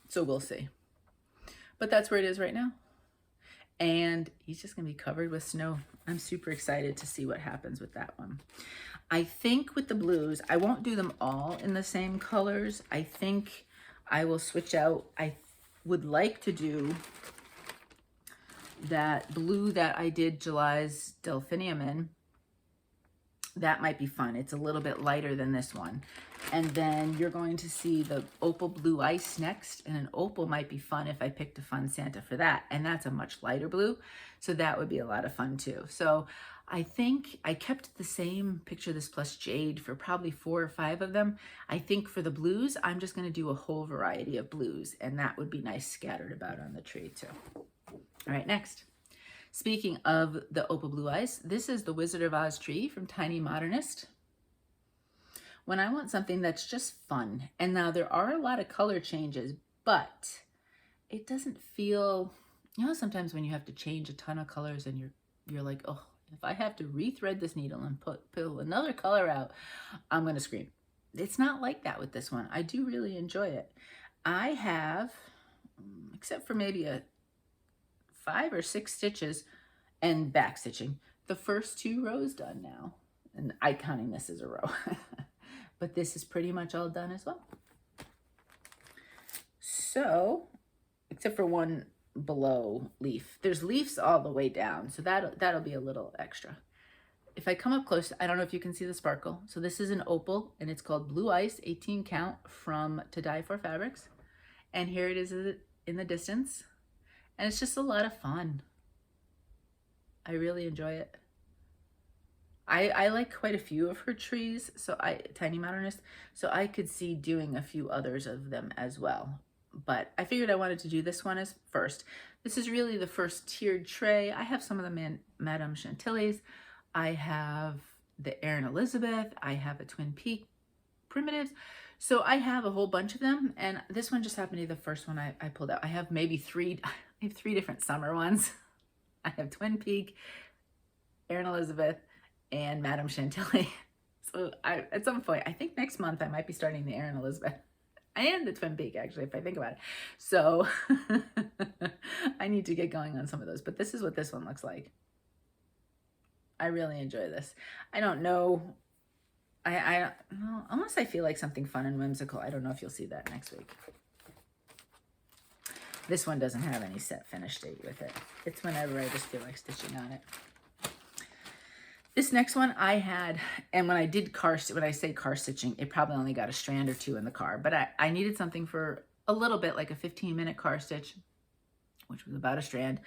So we'll see. But that's where it is right now. And he's just gonna be covered with snow. I'm super excited to see what happens with that one. I think with the blues, I won't do them all in the same colors. I think I will switch out. I would like to do that blue that I did July's Delphinium in. That might be fun. It's a little bit lighter than this one. And then you're going to see the Opal Blue Ice next. And an Opal might be fun if I picked a fun Santa for that. And that's a much lighter blue. So that would be a lot of fun too. So I think I kept the same Picture This Plus Jade for probably 4 or 5 of them. I think for the blues, I'm just going to do a whole variety of blues. And that would be nice scattered about on the tree too. All right, next. Speaking of the Opal Blue Ice, this is the Wizard of Oz tree from Tiny Modernist. When I want something that's just fun, and now there are a lot of color changes, but it doesn't feel, you know, sometimes when you have to change a ton of colors and you're like, oh, if I have to rethread this needle and pull another color out, I'm going to scream. It's not like that with this one. I do really enjoy it. I have, except for maybe 5 or 6 stitches and back stitching, the first 2 rows done now, and I'm counting this as a row. But this is pretty much all done as well. So, except for one below leaf, there's leaves all the way down, so that'll be a little extra. If I come up close, I don't know if you can see the sparkle. So this is an opal, and it's called Blue Ice 18 count from To Die For Fabrics, and here it is in the distance. And it's just a lot of fun. I really enjoy it. I like quite a few of her trees, so Tiny Modernist, so I could see doing a few others of them as well. But I figured I wanted to do this one as first. This is really the first tiered tray. I have some of the Madame Chantilly's. I have the Erin Elizabeth. I have a Twin Peak primitives. So I have a whole bunch of them, and this one just happened to be the first one I pulled out. I have maybe 3 different summer ones. I have Twin Peak, Erin Elizabeth, and Madame Chantilly. So at some point, I think next month, I might be starting the Erin Elizabeth and the Twin Peak, actually, if I think about it. So I need to get going on some of those, but this is what this one looks like. I really enjoy this. I don't know. Unless I feel like something fun and whimsical. I don't know if you'll see that next week. This one doesn't have any set finish date with it. It's whenever I just feel like stitching on it. This next one I had, and when I did when I say car stitching, it probably only got a strand or 2 in the car, but I needed something for a little bit, like a 15-minute car stitch, which was about a strand.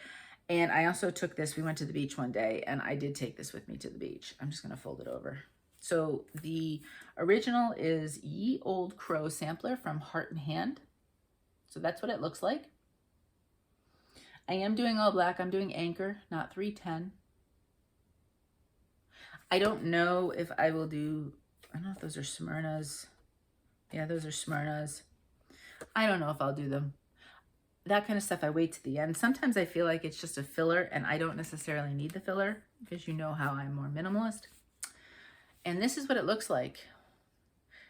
And I also took this, we went to the beach one day, and I did take this with me to the beach. I'm just gonna fold it over. So the original is Ye Old Crow Sampler from Heart and Hand. So that's what it looks like. I am doing all black. I'm doing Anchor, not 310. I don't know if I will do, I don't know if those are Smyrna's. Yeah, those are Smyrna's. I don't know if I'll do them. That kind of stuff I wait to the end. Sometimes I feel like it's just a filler and I don't necessarily need the filler because you know how I'm more minimalist. And this is what it looks like.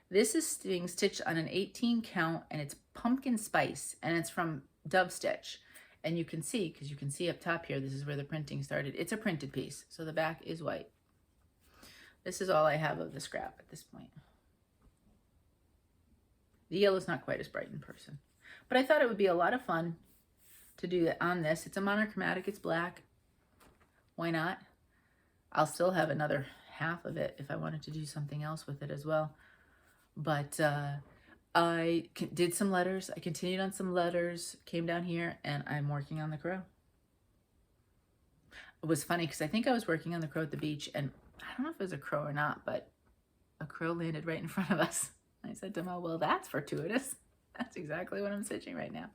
This is being stitched on an 18 count and it's pumpkin spice and it's from Dove Stitch. And you can see, because you can see up top here, this is where the printing started. It's a printed piece, so the back is white. This is all I have of the scrap at this point. The yellow's not quite as bright in person. But I thought it would be a lot of fun to do it on this. It's a monochromatic, it's black. Why not? I'll still have another half of it if I wanted to do something else with it as well. But did some letters. I continued on some letters, came down here, and I'm working on the crow. It was funny because I think I was working on the crow at the beach, and I don't know if it was a crow or not, but a crow landed right in front of us. I said to him, oh, well, that's fortuitous. That's exactly what I'm stitching right now,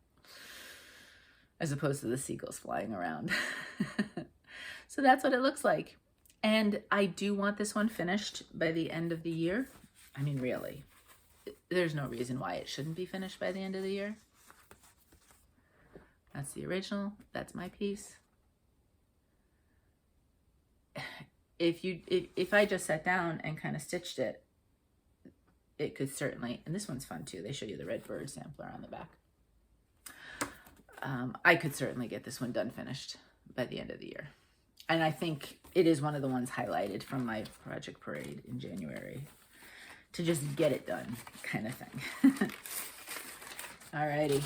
as opposed to the seagulls flying around. So that's what it looks like. And I do want this one finished by the end of the year. I mean, really, there's no reason why it shouldn't be finished by the end of the year. That's the original. That's my piece. If I just sat down and kind of stitched it, it could certainly, and this one's fun too. They show you the red bird sampler on the back. I could certainly get this one done finished by the end of the year. And I think it is one of the ones highlighted from my project parade in January, to just get it done kind of thing. Alrighty.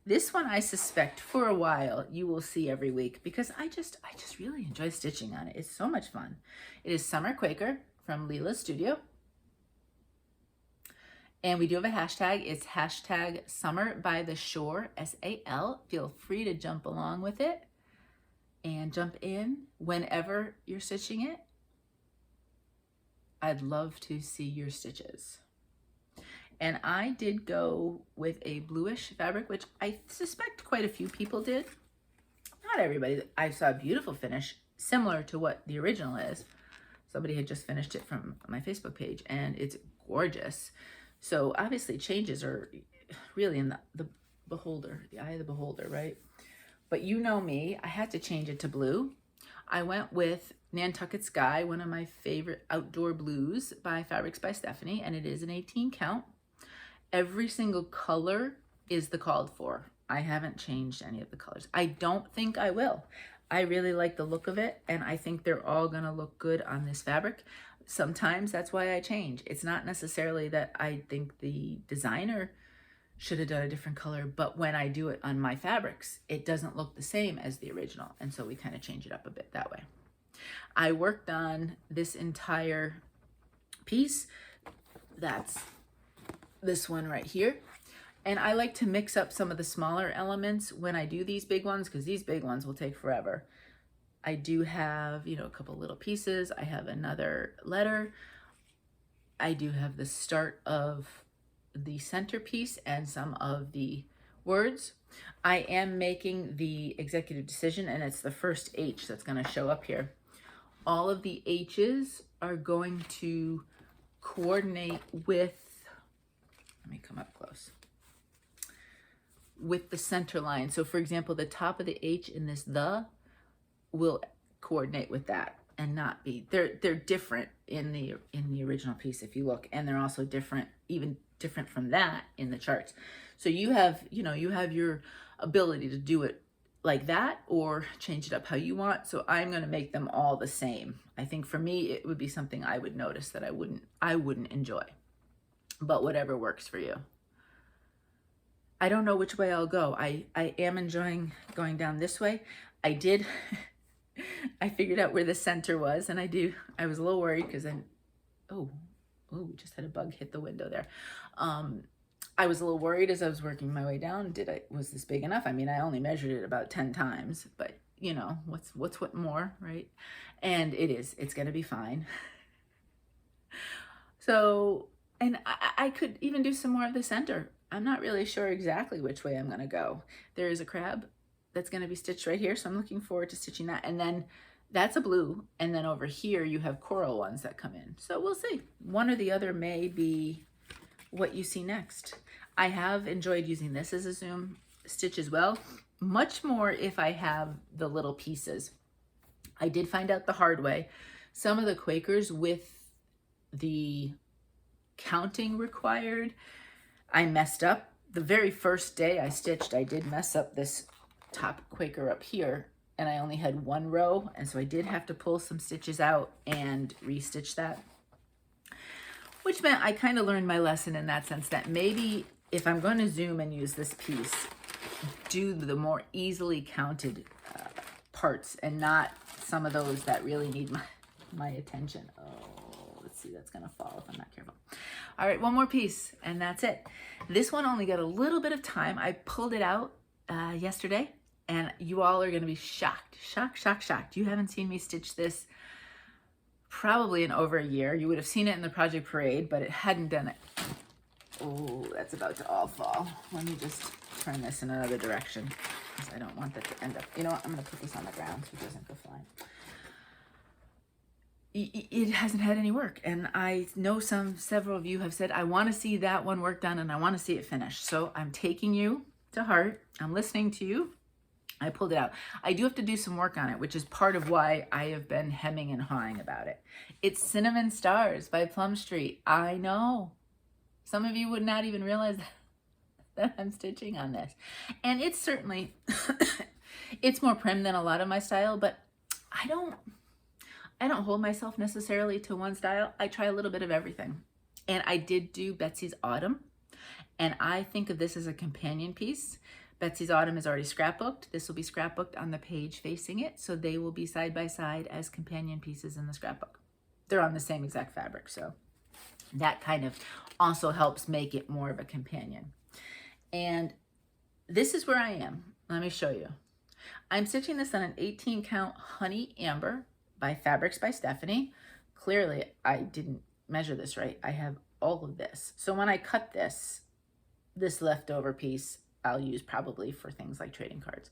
This one I suspect for a while you will see every week, because I just really enjoy stitching on it. It's so much fun. It is Summer Quaker from Lila Studio. And we do have a hashtag. It's hashtag summerbytheshore, SAL. Feel free to jump along with it and jump in whenever you're stitching it. I'd love to see your stitches. And I did go with a bluish fabric, which I suspect quite a few people did. Not everybody. I saw a beautiful finish, similar to what the original is. Somebody had just finished it from my Facebook page, and it's gorgeous. So obviously changes are really in the beholder, the eye of the beholder, right? But you know me, I had to change it to blue. I went with Nantucket Sky, one of my favorite outdoor blues by Fabrics by Stephanie, and it is an 18 count. Every single color is the called for. I haven't changed any of the colors. I don't think I will. I really like the look of it, and I think they're all gonna look good on this fabric. Sometimes that's why I change. It's not necessarily that I think the designer should have done a different color, but when I do it on my fabrics, it doesn't look the same as the original, and so we kind of change it up a bit that way. I worked on this entire piece. That's this one right here. And I like to mix up some of the smaller elements when I do these big ones, because these big ones will take forever. I do have, you know, a couple little pieces. I have another letter. I do have the start of the centerpiece and some of the words. I am making the executive decision, and it's the first H that's going to show up here. All of the H's are going to coordinate with, let me come up close, with the center line. So for example, the top of the H in this the will coordinate with that and not be, they're different in the original piece if you look, and they're also different, even different from that in the charts. So you have, you know, you have your ability to do it like that or change it up how you want. So I'm going to make them all the same. I think for me it would be something I would notice that I wouldn't enjoy, but whatever works for you. I don't know which way I'll go. I am enjoying going down this way. I did I figured out where the center was, and I was a little worried because then, oh, just had a bug hit the window there. I was a little worried as I was working my way down. Was this big enough? I mean, I only measured it about 10 times, but you know, what more, right? And it's going to be fine. So, and I could even do some more of the center. I'm not really sure exactly which way I'm going to go. There is a crab that's going to be stitched right here, so I'm looking forward to stitching that. And then that's a blue, and then over here you have coral ones that come in. So we'll see. One or the other may be what you see next. I have enjoyed using this as a zoom stitch as well, much more if I have the little pieces. I did find out the hard way. Some of the Quakers with the counting required, I messed up. The very first day I stitched, I did mess up this top Quaker up here, and I only had one row, and so I did have to pull some stitches out and restitch that, which meant I kind of learned my lesson in that sense, that maybe if I'm going to zoom and use this piece, do the more easily counted parts and not some of those that really need my attention. Oh, let's see, that's gonna fall if I'm not careful. All right, one more piece and that's it. This one only got a little bit of time. I pulled it out yesterday and you all are gonna be shocked. You haven't seen me stitch this probably in over a year. You would have seen it in the project parade, but it hadn't done it. Oh, that's about to all fall. Let me just turn this in another direction because I don't want that to end up. You know what? I'm going to put this on the ground so it doesn't go flying. It hasn't had any work, and I know several of you have said, I want to see that one work done and I want to see it finished. So I'm taking you to heart. I'm listening to you. I pulled it out. I do have to do some work on it, which is part of why I have been hemming and hawing about it. It's Cinnamon Stars by Plum Street. I know. Some of you would not even realize that I'm stitching on this. And it's certainly, it's more prim than a lot of my style, but I don't hold myself necessarily to one style. I try a little bit of everything. And I did do Betsy's Autumn, and I think of this as a companion piece. Betsy's Autumn is already scrapbooked. This will be scrapbooked on the page facing it, so they will be side by side as companion pieces in the scrapbook. They're on the same exact fabric, so that kind of also helps make it more of a companion. And this is where I am. Let me show you. I'm stitching this on an 18 count Honey Amber by Fabrics by Stephanie. Clearly, I didn't measure this right. I have all of this. So when I cut this leftover piece, I'll use probably for things like trading cards,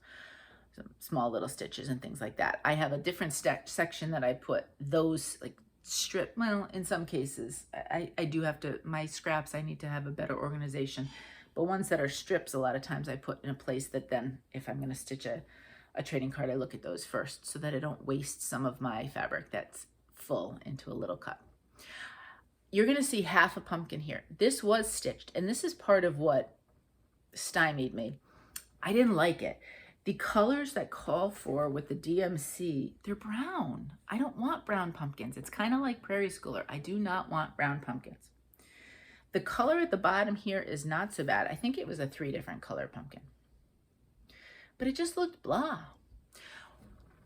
some small little stitches and things like that. I have a different section that I put those like strip, well, in some cases, I do have to, my scraps, I need to have a better organization. But ones that are strips, a lot of times I put in a place that then, if I'm going to stitch a trading card, I look at those first so that I don't waste some of my fabric that's full into a little cut. You're going to see half a pumpkin here. This was stitched, and this is part of what stymied me. I didn't like it. The colors that call for with the DMC, they're brown. I don't want brown pumpkins. It's kind of like Prairie Schooler. I do not want brown pumpkins. The color at the bottom here is not so bad. I think it was a 3 different color pumpkin. But it just looked blah.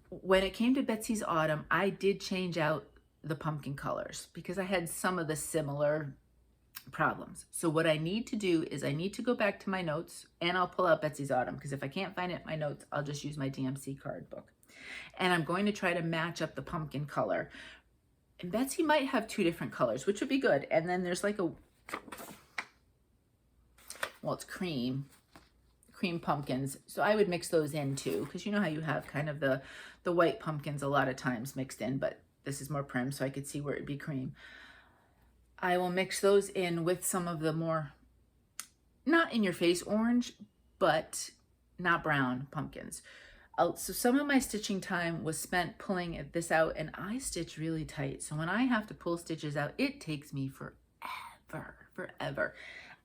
When it came to Betsy's Autumn, I did change out the pumpkin colors because I had some of the similar problems. So what I need to do is I need to go back to my notes, and I'll pull out Betsy's Autumn, because if I can't find it in my notes, I'll just use my DMC card book. And I'm going to try to match up the pumpkin color. And Betsy might have 2 different colors, which would be good. And then there's like a, well, it's cream pumpkins. So I would mix those in too, because you know how you have kind of the white pumpkins a lot of times mixed in, but this is more prim, so I could see where it'd be cream. I will mix those in with some of the more, not in your face orange, but not brown pumpkins. So some of my stitching time was spent pulling this out, and I stitch really tight. So when I have to pull stitches out, it takes me forever.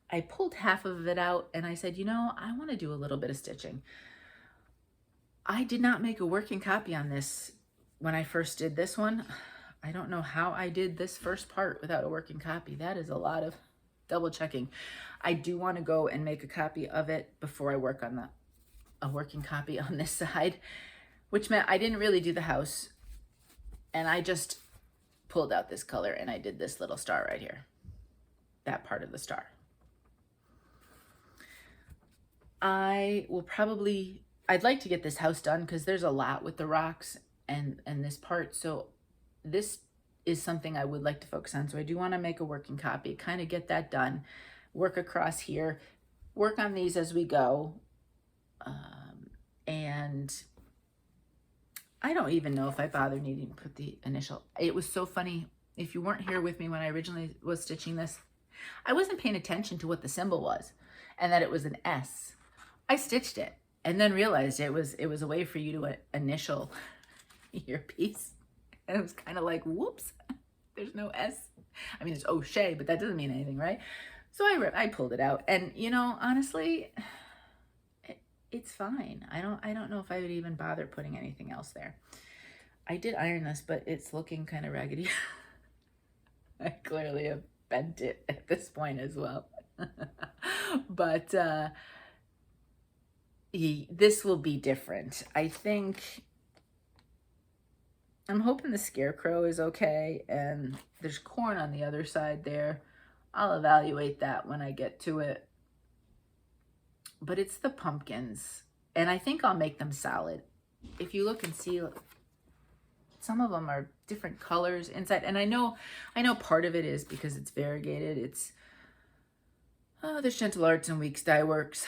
I pulled half of it out and I said, you know, I want to do a little bit of stitching. I did not make a working copy on this when I first did this one. I don't know how I did this first part without a working copy. That is a lot of double checking. I do want to go and make a copy of it before I work on a working copy on this side, which meant I didn't really do the house, and I just pulled out this color and I did this little star right here, that part of the star. I'd like to get this house done because there's a lot with the rocks and this part. So this is something I would like to focus on. So I do want to make a working copy, kind of get that done, work across here, work on these as we go. And I don't even know if I bother needing to put the initial. It was so funny. If you weren't here with me when I originally was stitching this, I wasn't paying attention to what the symbol was and that it was an S. I stitched it and then realized it was a way for you to initial your piece. And it was kind of like, whoops, there's no S. I mean, there's O'Shea, but that doesn't mean anything, right? So I pulled it out, and you know, honestly, it's fine. I don't know if I would even bother putting anything else there. I did iron this, but it's looking kind of raggedy. I clearly have bent it at this point as well. But this will be different. I think I'm hoping the scarecrow is okay, and there's corn on the other side there. I'll evaluate that when I get to it. But it's the pumpkins, and I think I'll make them solid. If you look and see, some of them are different colors inside, and I know part of it is because it's variegated. It's there's Gentle Arts and Weeks Dye Works,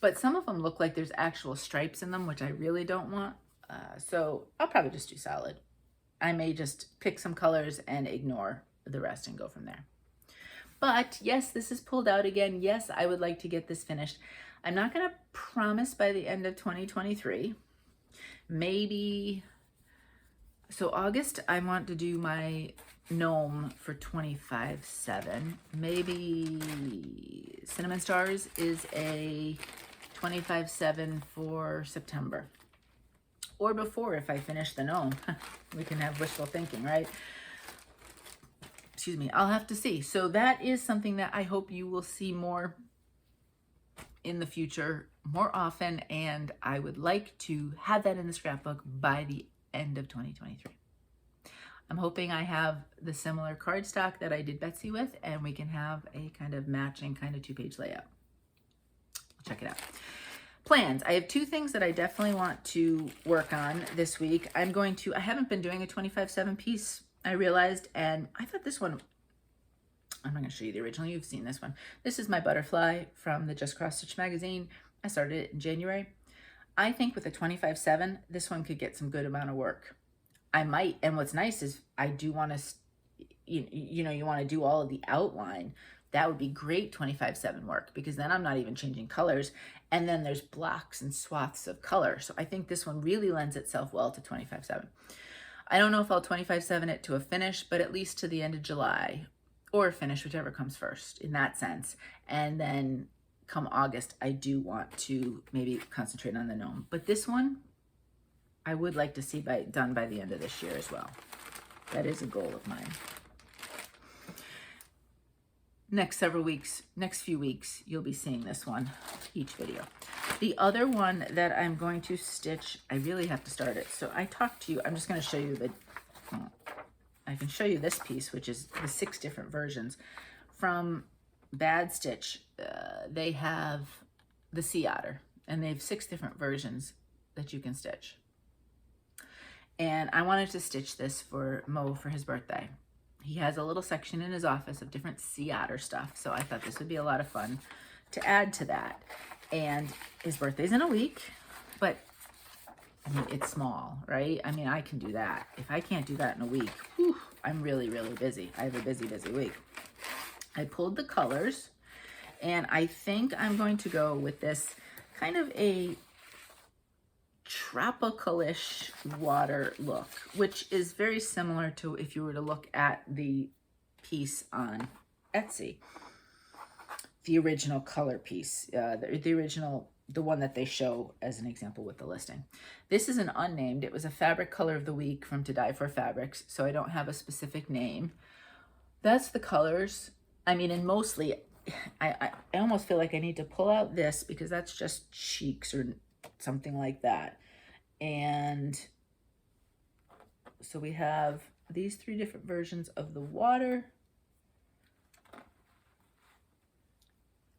but some of them look like there's actual stripes in them, which I really don't want. So I'll probably just do solid. I may just pick some colors and ignore the rest and go from there. But yes, this is pulled out again. Yes, I would like to get this finished. I'm not going to promise by the end of 2023. Maybe, so August, I want to do my gnome for 25/7. Maybe Cinnamon Stars is a 25/7 for September. Or before, if I finish the gnome. We can have wishful thinking, right? Excuse me, I'll have to see. So that is something that I hope you will see more in the future, more often, and I would like to have that in the scrapbook by the end of 2023. I'm hoping I have the similar cardstock that I did Betsy with, and we can have a kind of matching kind of 2-page layout. Check it out. Plans. I have 2 things that I definitely want to work on this week. I haven't been doing a 25/7 piece, I realized, and I thought this one, I'm not going to show you the original. You've seen this one. This is my butterfly from the Just Cross Stitch magazine. I started it in January. I think with a 25/7, this one could get some good amount of work. I might, and what's nice is I do want to, you want to do all of the outline. That would be great 25/7 work, because then I'm not even changing colors, and then there's blocks and swaths of color. So I think this one really lends itself well to 25/7. I don't know if I'll 25/7 it to a finish, but at least to the end of July, or a finish, whichever comes first in that sense. And then come August, I do want to maybe concentrate on the gnome. But this one, I would like to see done by the end of this year as well. That is a goal of mine. Next few weeks, you'll be seeing this one each video. The other one that I'm going to stitch, I really have to start it. So I talked to you, I'm just going to show you I can show you this piece, which is the 6 different versions. From Bad Stitch, they have the sea otter, and they have 6 different versions that you can stitch. And I wanted to stitch this for Mo for his birthday. He has a little section in his office of different sea otter stuff, so I thought this would be a lot of fun to add to that. And his birthday's in a week, but I mean, it's small, right? I mean, I can do that. If I can't do that in a week, whew, I'm really, really busy. I have a busy, busy week. I pulled the colors, and I think I'm going to go with this kind of a tropical-ish water look, which is very similar to if you were to look at the piece on Etsy, the original color piece, the one that they show as an example with the listing. This is an unnamed. It was a fabric color of the week from To Dye For Fabrics, so I don't have a specific name. That's the colors. I mean, and mostly, I almost feel like I need to pull out this because that's just cheeks or something like that. And so we have these 3 different versions of the water.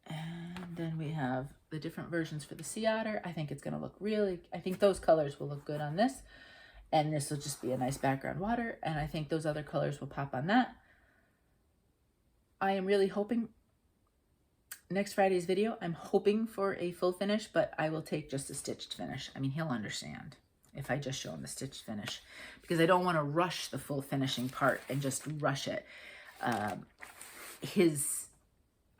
And then we have the different versions for the sea otter. I think it's going to look I think those colors will look good on this. And this will just be a nice background water. And I think those other colors will pop on that. I am really hoping next Friday's video, I'm hoping for a full finish, but I will take just a stitched finish. I mean, he'll understand if I just show him the stitched finish, because I don't want to rush the full finishing part and just rush it. His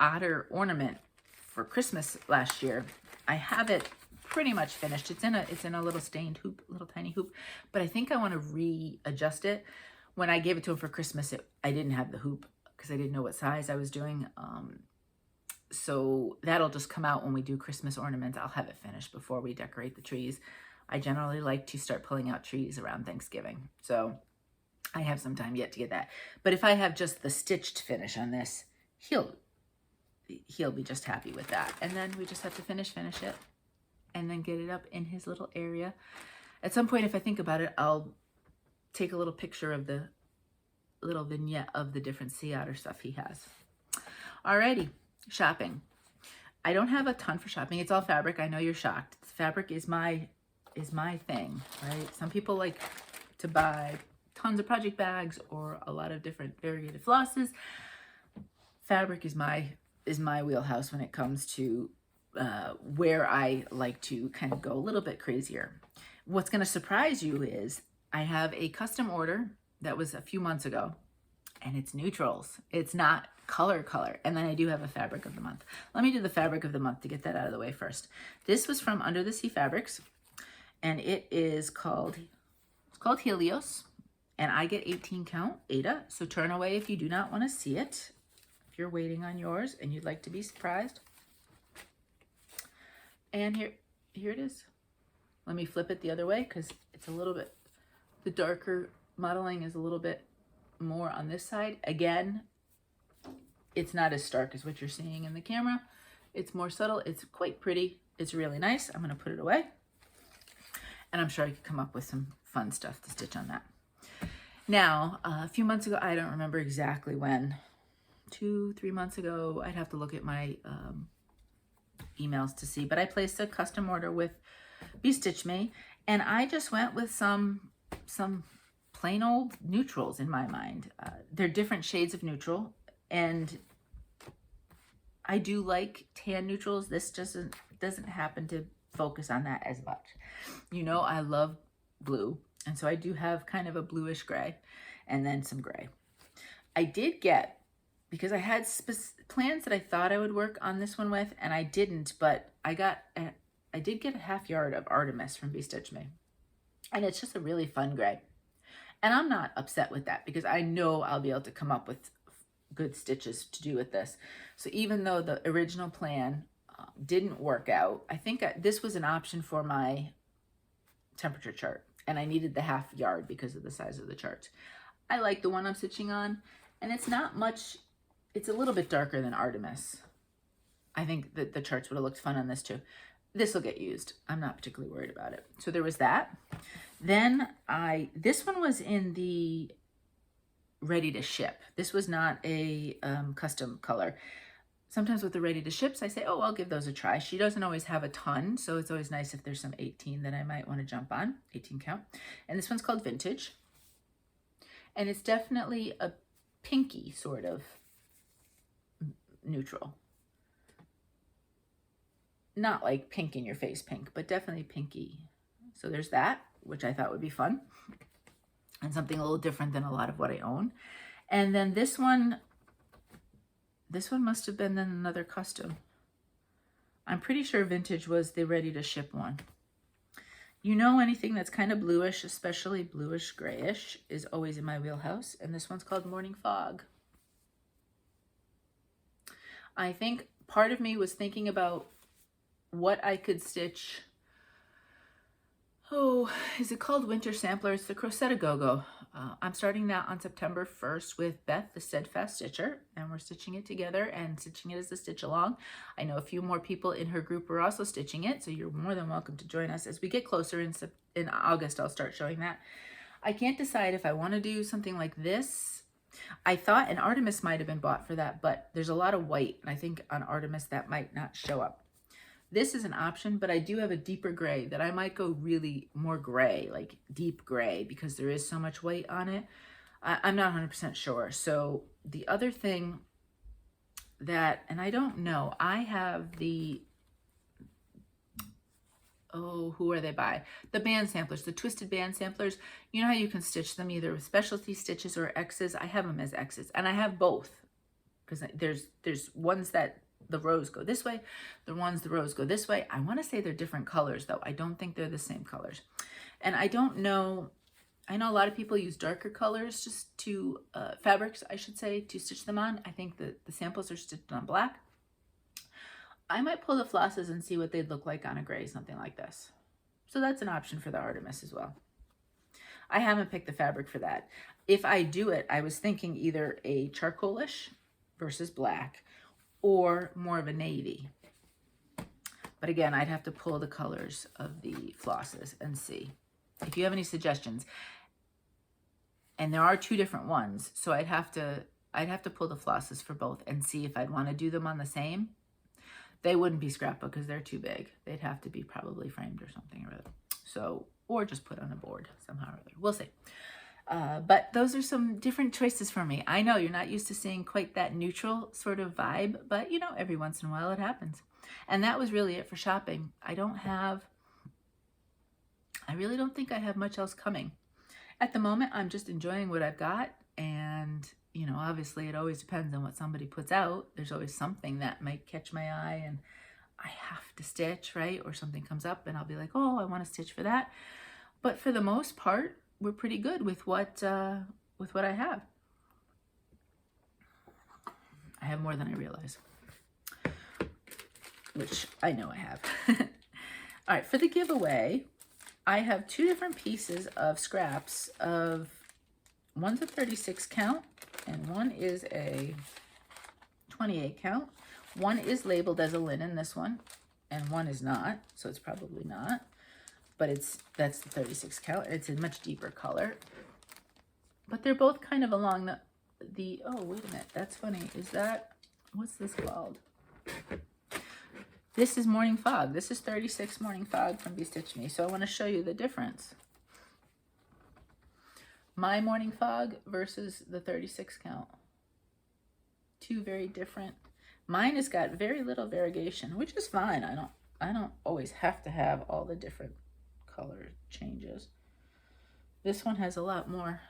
otter ornament for Christmas last year, I have it pretty much finished. It's in a little stained hoop, little tiny hoop, but I think I want to readjust it. When I gave it to him for Christmas, I didn't have the hoop because I didn't know what size I was doing. So that'll just come out when we do Christmas ornaments. I'll have it finished before we decorate the trees. I generally like to start pulling out trees around Thanksgiving. So I have some time yet to get that. But if I have just the stitched finish on this, he'll be just happy with that. And then we just have to finish it and then get it up in his little area At some point, if I think about it, I'll take a little picture of the little vignette of the different sea otter stuff he has. Alrighty, shopping. I don't have a ton for shopping. It's all fabric. I know you're shocked. Fabric is my thing, right? Some people like to buy tons of project bags or a lot of different variegated flosses. Fabric is my wheelhouse when it comes to where I like to kind of go a little bit crazier. What's going to surprise you is I have a custom order that was a few months ago, and it's neutrals. It's not color. And then I do have a fabric of the month. Let me do the fabric of the month to get that out of the way first. This was from Under the Sea Fabrics, and it is called Helios, and I get 18 count Aida. So turn away if you do not want to see it. If you're waiting on yours and you'd like to be surprised. And here it is. Let me flip it the other way because it's a little bit, the darker modeling is a little bit more on this side. Again, it's not as stark as what you're seeing in the camera. It's more subtle. It's quite pretty. It's really nice. I'm going to put it away. And I'm sure I could come up with some fun stuff to stitch on that. Now, a few months ago, I don't remember exactly when, 2-3 months ago, I'd have to look at my emails to see, but I placed a custom order with Stitch Me, and I just went with some plain old neutrals in my mind. They're different shades of neutral, and I do like tan neutrals. This doesn't happen to focus on that as much. You know, I love blue, and so I do have kind of a bluish gray and then some gray. I did get, because I had plans that I thought I would work on this one with, and I didn't, but I did get a half yard of Artemis from Stitch Me, and it's just a really fun gray. And I'm not upset with that because I know I'll be able to come up with good stitches to do with this. So even though the original plan didn't work out, I think this was an option for my temperature chart, and I needed the half yard because of the size of the chart. I like the one I'm stitching on, and it's not much, it's a little bit darker than Artemis. I think that the charts would have looked fun on this too. This will get used. I'm not particularly worried about it. So there was that. Then this one was in the ready to ship. This was not a custom color. Sometimes with the ready to ships, I say, oh, I'll give those a try. She doesn't always have a ton, so it's always nice if there's some 18 that I might want to jump on, 18 count. And this one's called Vintage. And it's definitely a pinky sort of neutral. Not like pink in your face pink, but definitely pinky. So there's that, which I thought would be fun. And something a little different than a lot of what I own. And then this one must have been then another custom. I'm pretty sure Vintage was the ready to ship one. You know, anything that's kind of bluish, especially bluish grayish, is always in my wheelhouse. And this one's called Morning Fog. I think part of me was thinking about what I could stitch. Oh, is it called Winter Sampler? It's the Crocetta Go-Go. I'm starting that on September 1st with Beth, the Steadfast Stitcher, and we're stitching it together and stitching it as a stitch along. I know a few more people in her group are also stitching it, so you're more than welcome to join us. As we get closer in August, I'll start showing that. I can't decide if I want to do something like this. I thought an Artemis might have been bought for that, but there's a lot of white, and I think on Artemis that might not show up. This is an option, but I do have a deeper gray that I might go really more gray, like deep gray, because there is so much white on it. I'm not 100% sure. So the other thing that, and I don't know, I have the, oh, who are they by? The band samplers, the twisted band samplers. You know how you can stitch them either with specialty stitches or X's? I have them as X's, and I have both, because there's ones that the rows go this way, the rows go this way. I want to say they're different colors though. I don't think they're the same colors. And I don't know, I know a lot of people use darker colors just to, fabrics, I should say, to stitch them on. I think the samples are stitched on black. I might pull the flosses and see what they'd look like on a gray, something like this. So that's an option for the Artemis as well. I haven't picked the fabric for that. If I do it, I was thinking either a charcoalish versus black, or more of a navy. But again, I'd have to pull the colors of the flosses and see. if you have any suggestions. And there are 2 different ones, so I'd have to pull the flosses for both and see if I'd want to do them on the same. They wouldn't be scrapbook because they're too big. They'd have to be probably framed or something or other. So, or just put on a board somehow or other. We'll see. But those are some different choices for me. I know you're not used to seeing quite that neutral sort of vibe, but you know, every once in a while it happens. And that was really it for shopping. I really don't think I have much else coming. At the moment, I'm just enjoying what I've got. And, you know, obviously it always depends on what somebody puts out. There's always something that might catch my eye and I have to stitch, right? Or something comes up and I'll be like, oh, I want to stitch for that. But for the most part, we're pretty good with what I have. I have more than I realize, which I know I have. All right, for the giveaway, I have 2 different pieces of scraps of, one's a 36 count and one is a 28 count. One is labeled as a linen, this one, and one is not, so it's probably not. But that's the 36 count. It's a much deeper color. But they're both kind of along the oh, wait a minute, that's funny. Is that, what's this called? This is Morning Fog. This is 36 Morning Fog from Be Stitch Me. So I want to show you the difference. My Morning Fog versus the 36 count. 2 very different. Mine has got very little variegation, which is fine. I don't always have to have all the different color changes. This one has a lot more.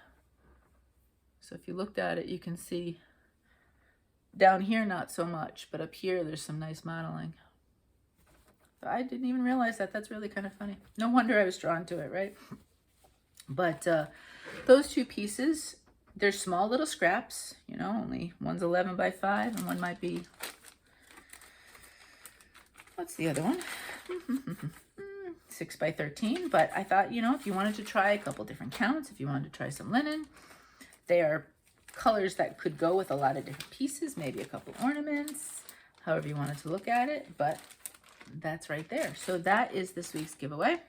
So if you looked at it, you can see down here, not so much, but up here, there's some nice modeling. So I didn't even realize that. That's really kind of funny. No wonder I was drawn to it, right? But those 2 pieces, they're small little scraps, you know, only one's 11 by 5 and one might be, what's the other one? 6 by 13. But I thought, you know, if you wanted to try a couple different counts, if you wanted to try some linen, they are colors that could go with a lot of different pieces, maybe a couple ornaments, however you wanted to look at it, but that's right there. So that is this week's giveaway.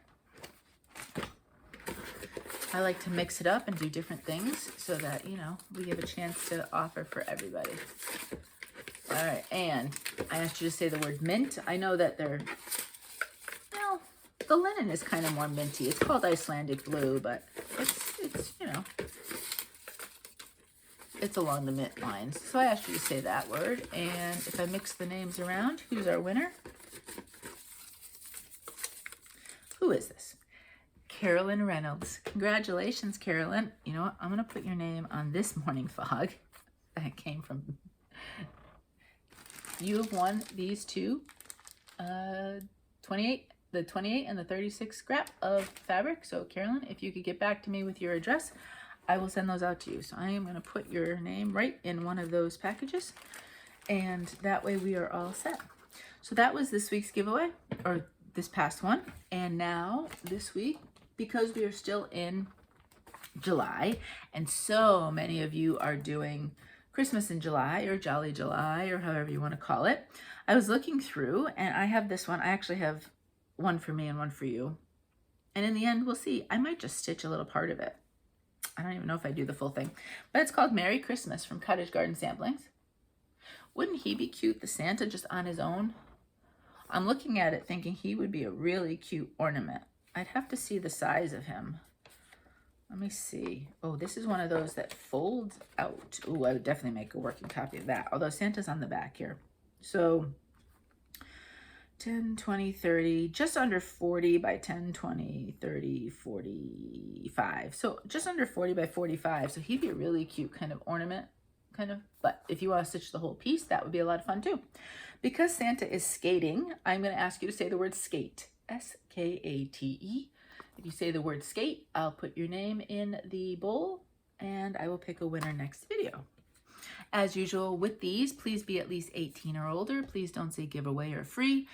I like to mix it up and do different things so that, you know, we have a chance to offer for everybody. All right, and I asked you to say the word mint. I know that they're, well, the linen is kind of more minty. It's called Icelandic blue, but it's you know, it's along the mint lines. So I asked you to say that word, and if I mix the names around, who's our winner? Who is this? Carolyn Reynolds. Congratulations, Carolyn. You know what? I'm going to put your name on this Morning Fog. That came from... You have won these 2, 28, the 28 and the 36 scrap of fabric. So, Carolyn, if you could get back to me with your address, I will send those out to you. So I am going to put your name right in one of those packages, and that way we are all set. So that was this week's giveaway, or this past one. And now this week, because we are still in July, and so many of you are doing Christmas in July or Jolly July or however you want to call it, I was looking through and I have this one. I actually have one for me and one for you. And in the end, we'll see. I might just stitch a little part of it. I don't even know if I do the full thing. But it's called Merry Christmas from Cottage Garden Samplings. Wouldn't he be cute, the Santa, just on his own? I'm looking at it thinking he would be a really cute ornament. I'd have to see the size of him. Let me see. Oh, this is one of those that folds out. Oh, I would definitely make a working copy of that. Although Santa's on the back here. So 10, 20, 30, just under 40 by 10, 20, 30, 45. So just under 40 by 45. So he'd be a really cute kind of ornament, kind of. But if you want to stitch the whole piece, that would be a lot of fun too. Because Santa is skating, I'm going to ask you to say the word skate. S-K-A-T-E. If you say the word skate, I'll put your name in the bowl and I will pick a winner next video. As usual with these, please be at least 18 or older. Please don't say giveaway or free.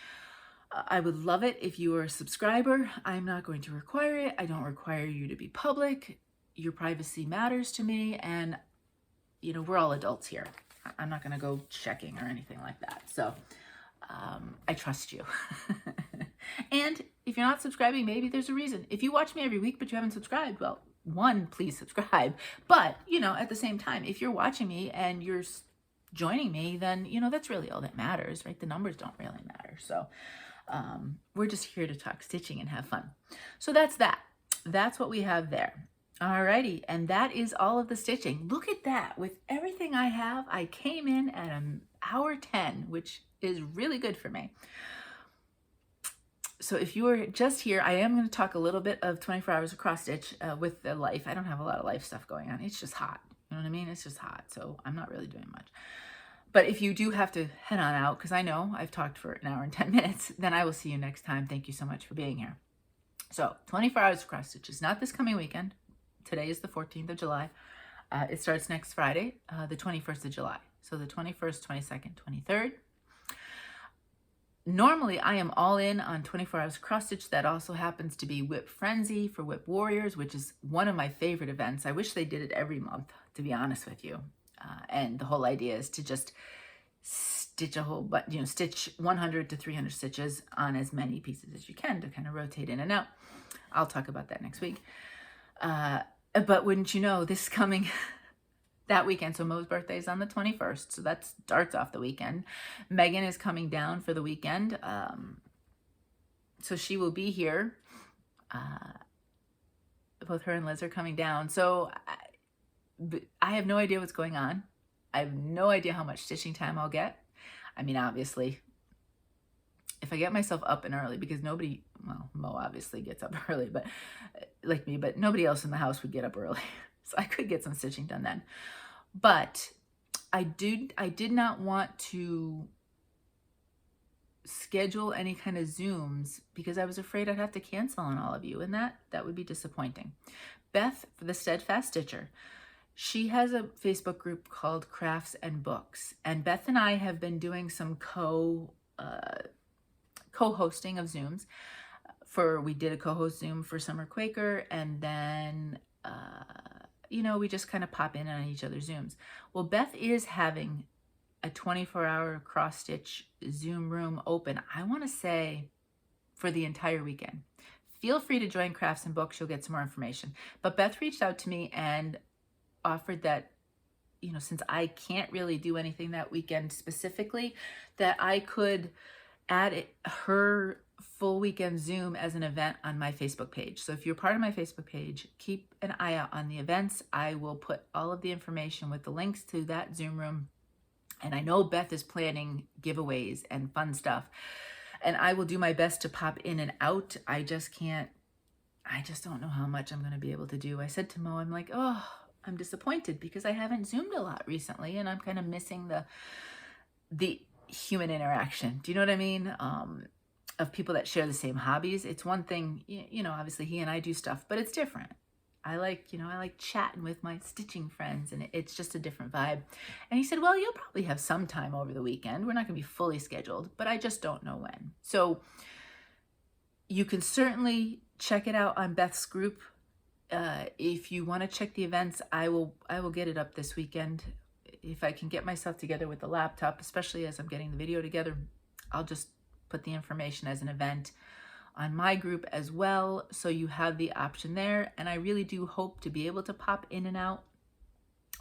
I would love it if you are a subscriber. I'm not going to require it. I don't require you to be public. Your privacy matters to me, and you know, we're all adults here. I'm not going to go checking or anything like that. So I trust you. And If you're not subscribing, maybe there's a reason. If you watch me every week, but you haven't subscribed, well, one, please subscribe. But, you know, at the same time, if you're watching me and you're joining me, then, you know, that's really all that matters, right? The numbers don't really matter. So we're just here to talk stitching and have fun. So that's that. That's what we have there. Alrighty, and that is all of the stitching. Look at that. With everything I have, I came in at an hour 10, which is really good for me. So if you are just here, I am going to talk a little bit of 24 hours of cross stitch with the life. I don't have a lot of life stuff going on. It's just hot. You know what I mean? It's just hot. So I'm not really doing much. But if you do have to head on out, because I know I've talked for an hour and 10 minutes, then I will see you next time. Thank you so much for being here. So 24 hours of cross stitch is not this coming weekend. Today is the 14th of July. It starts next Friday, the 21st of July. So the 21st, 22nd, 23rd. Normally, I am all in on 24 hours cross stitch. That also happens to be Whip Frenzy for Whip Warriors, which is one of my favorite events. I wish they did it every month, to be honest with you. And the whole idea is to just stitch a whole, but stitch 100 to 300 stitches on as many pieces as you can to kind of rotate in and out. I'll talk about that next week. But wouldn't you know, this coming that weekend, so Mo's birthday is on the 21st, so that starts off the weekend. Megan is coming down for the weekend, so she will be here. Both her and Liz are coming down, so I have no idea what's going on. I have no idea how much stitching time I'll get. I mean, obviously, if I get myself up and early, because nobody, well, Mo obviously gets up early, but like me, but nobody else in the house would get up early. So I could get some stitching done then. But I did not want to schedule any kind of Zooms because I was afraid I'd have to cancel on all of you, and that would be disappointing. Beth, for the Steadfast Stitcher, she has a Facebook group called Crafts and Books, and Beth and I have been doing some co-hosting of Zooms. We did a co-host Zoom for Summer Quaker, and then we just kind of pop in on each other's Zooms. Well, Beth is having a 24-hour cross-stitch Zoom room open, I want to say, for the entire weekend. Feel free to join Crafts and Books. You'll get some more information. But Beth reached out to me and offered that, since I can't really do anything that weekend specifically, that I could add her full weekend Zoom as an event on my Facebook page. So if you're part of my Facebook page, keep an eye out on the events. I will put all of the information with the links to that Zoom room. And I know Beth is planning giveaways and fun stuff. And I will do my best to pop in and out. I just don't know how much I'm going to be able to do. I said to Mo, I'm like, oh, I'm disappointed because I haven't Zoomed a lot recently and I'm kind of missing the human interaction. Do you know what I mean? Of people that share the same hobbies. It's one thing, obviously he and I do stuff, but it's different. I like chatting with my stitching friends, and it's just a different vibe. And he said, well, you'll probably have some time over the weekend. We're not going to be fully scheduled, but I just don't know when. So you can certainly check it out on Beth's group. If you want to check the events, I will get it up this weekend. If I can get myself together with the laptop, especially as I'm getting the video together, I'll just put the information as an event on my group as well, so you have the option there. And I really do hope to be able to pop in and out,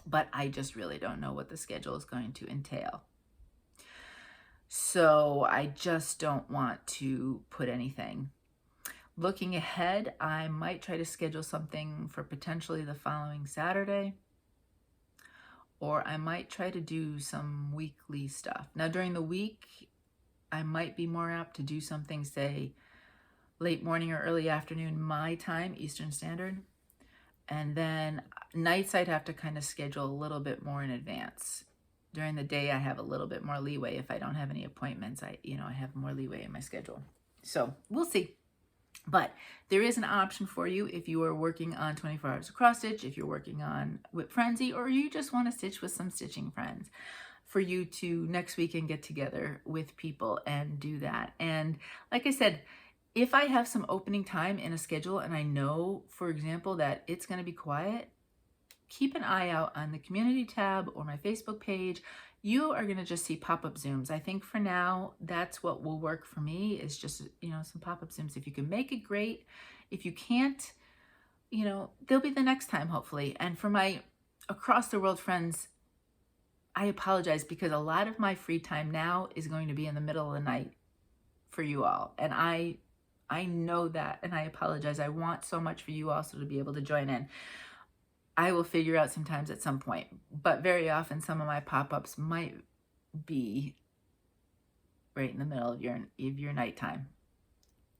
but I just really don't know what the schedule is going to entail. So I just don't want to put anything. Looking ahead, I might try to schedule something for potentially the following Saturday, or I might try to do some weekly stuff. Now during the week, I might be more apt to do something, say, late morning or early afternoon, my time, Eastern Standard. And then nights, I'd have to kind of schedule a little bit more in advance. During the day, I have a little bit more leeway. If I don't have any appointments, I have more leeway in my schedule. So we'll see. But there is an option for you if you are working on 24 hours of cross stitch, if you're working on Whip Frenzy, or you just want to stitch with some stitching friends, for you to next weekend get together with people and do that. And like I said, if I have some opening time in a schedule and I know, for example, that it's going to be quiet, keep an eye out on the community tab or my Facebook page. You are going to just see pop-up Zooms. I think for now, that's what will work for me, is just, you know, some pop-up Zooms. If you can make it, great. If you can't, you know, there'll be the next time, hopefully. And for my across the world friends, I apologize because a lot of my free time now is going to be in the middle of the night for you all. And I know that, and I apologize. I want so much for you also to be able to join in. I will figure out sometimes at some point, but very often some of my pop-ups might be right in the middle of your nighttime.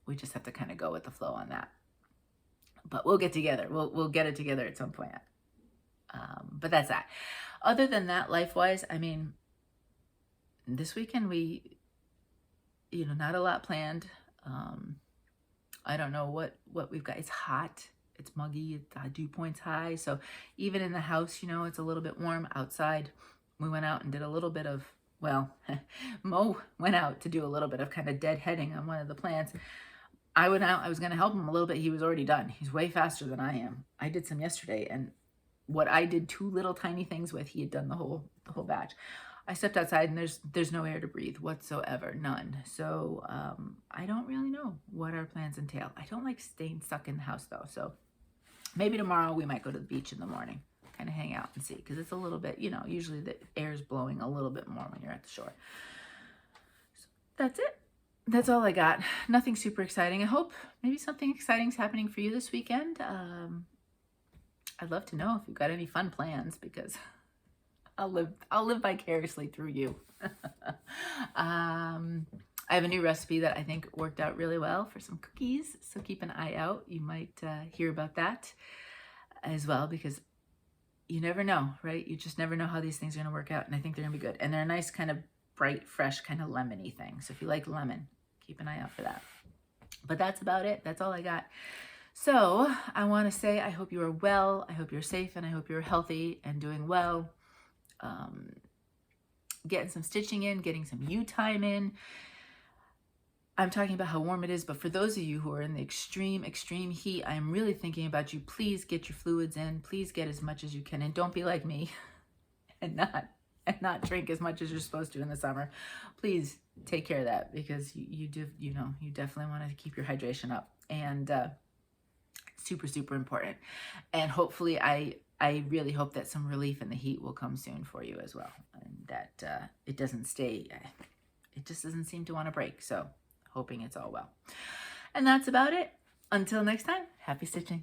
We just have to kind of go with the flow on that. But we'll get together. We'll get it together at some point. But that's that. Other than that, life-wise, I mean, this weekend we, you know, not a lot planned. I don't know what we've got. It's hot. It's muggy. Dew point's high. So even in the house, you know, it's a little bit warm. Outside, we went out and did a little bit of, well, Mo went out to do a little bit of kind of deadheading on one of the plants. I went out. I was going to help him a little bit. He was already done. He's way faster than I am. I did some yesterday, and what I did 2 little tiny things with, he had done the whole batch. I stepped outside and there's no air to breathe whatsoever, none. So I don't really know what our plans entail. I don't like staying stuck in the house though. So maybe tomorrow we might go to the beach in the morning, kind of hang out and see, because it's a little bit, you know, usually the air's blowing a little bit more when you're at the shore. So that's it. That's all I got. Nothing super exciting. I hope maybe something exciting's happening for you this weekend. I'd love to know if you've got any fun plans, because I'll live vicariously through you. I have a new recipe that I think worked out really well for some cookies, so keep an eye out. You might hear about that as well, because you never know, right? You just never know how these things are going to work out, and I think they're going to be good. And they're a nice kind of bright, fresh, kind of lemony thing. So if you like lemon, keep an eye out for that. But that's about it. That's all I got. So I want to say I hope you are well, I hope you're safe, and I hope you're healthy and doing well. Getting some stitching in, getting some you time in. I'm talking about how warm it is, but for those of you who are in the extreme heat, I'm really thinking about you. Please get your fluids in. Please get as much as you can, and don't be like me and not drink as much as you're supposed to in the summer. Please take care of that, because you definitely want to keep your hydration up, and super important. And hopefully I really hope that some relief in the heat will come soon for you as well, and that it doesn't stay, it just doesn't seem to want to break. So hoping it's all well. And that's about it. Until next time, happy stitching.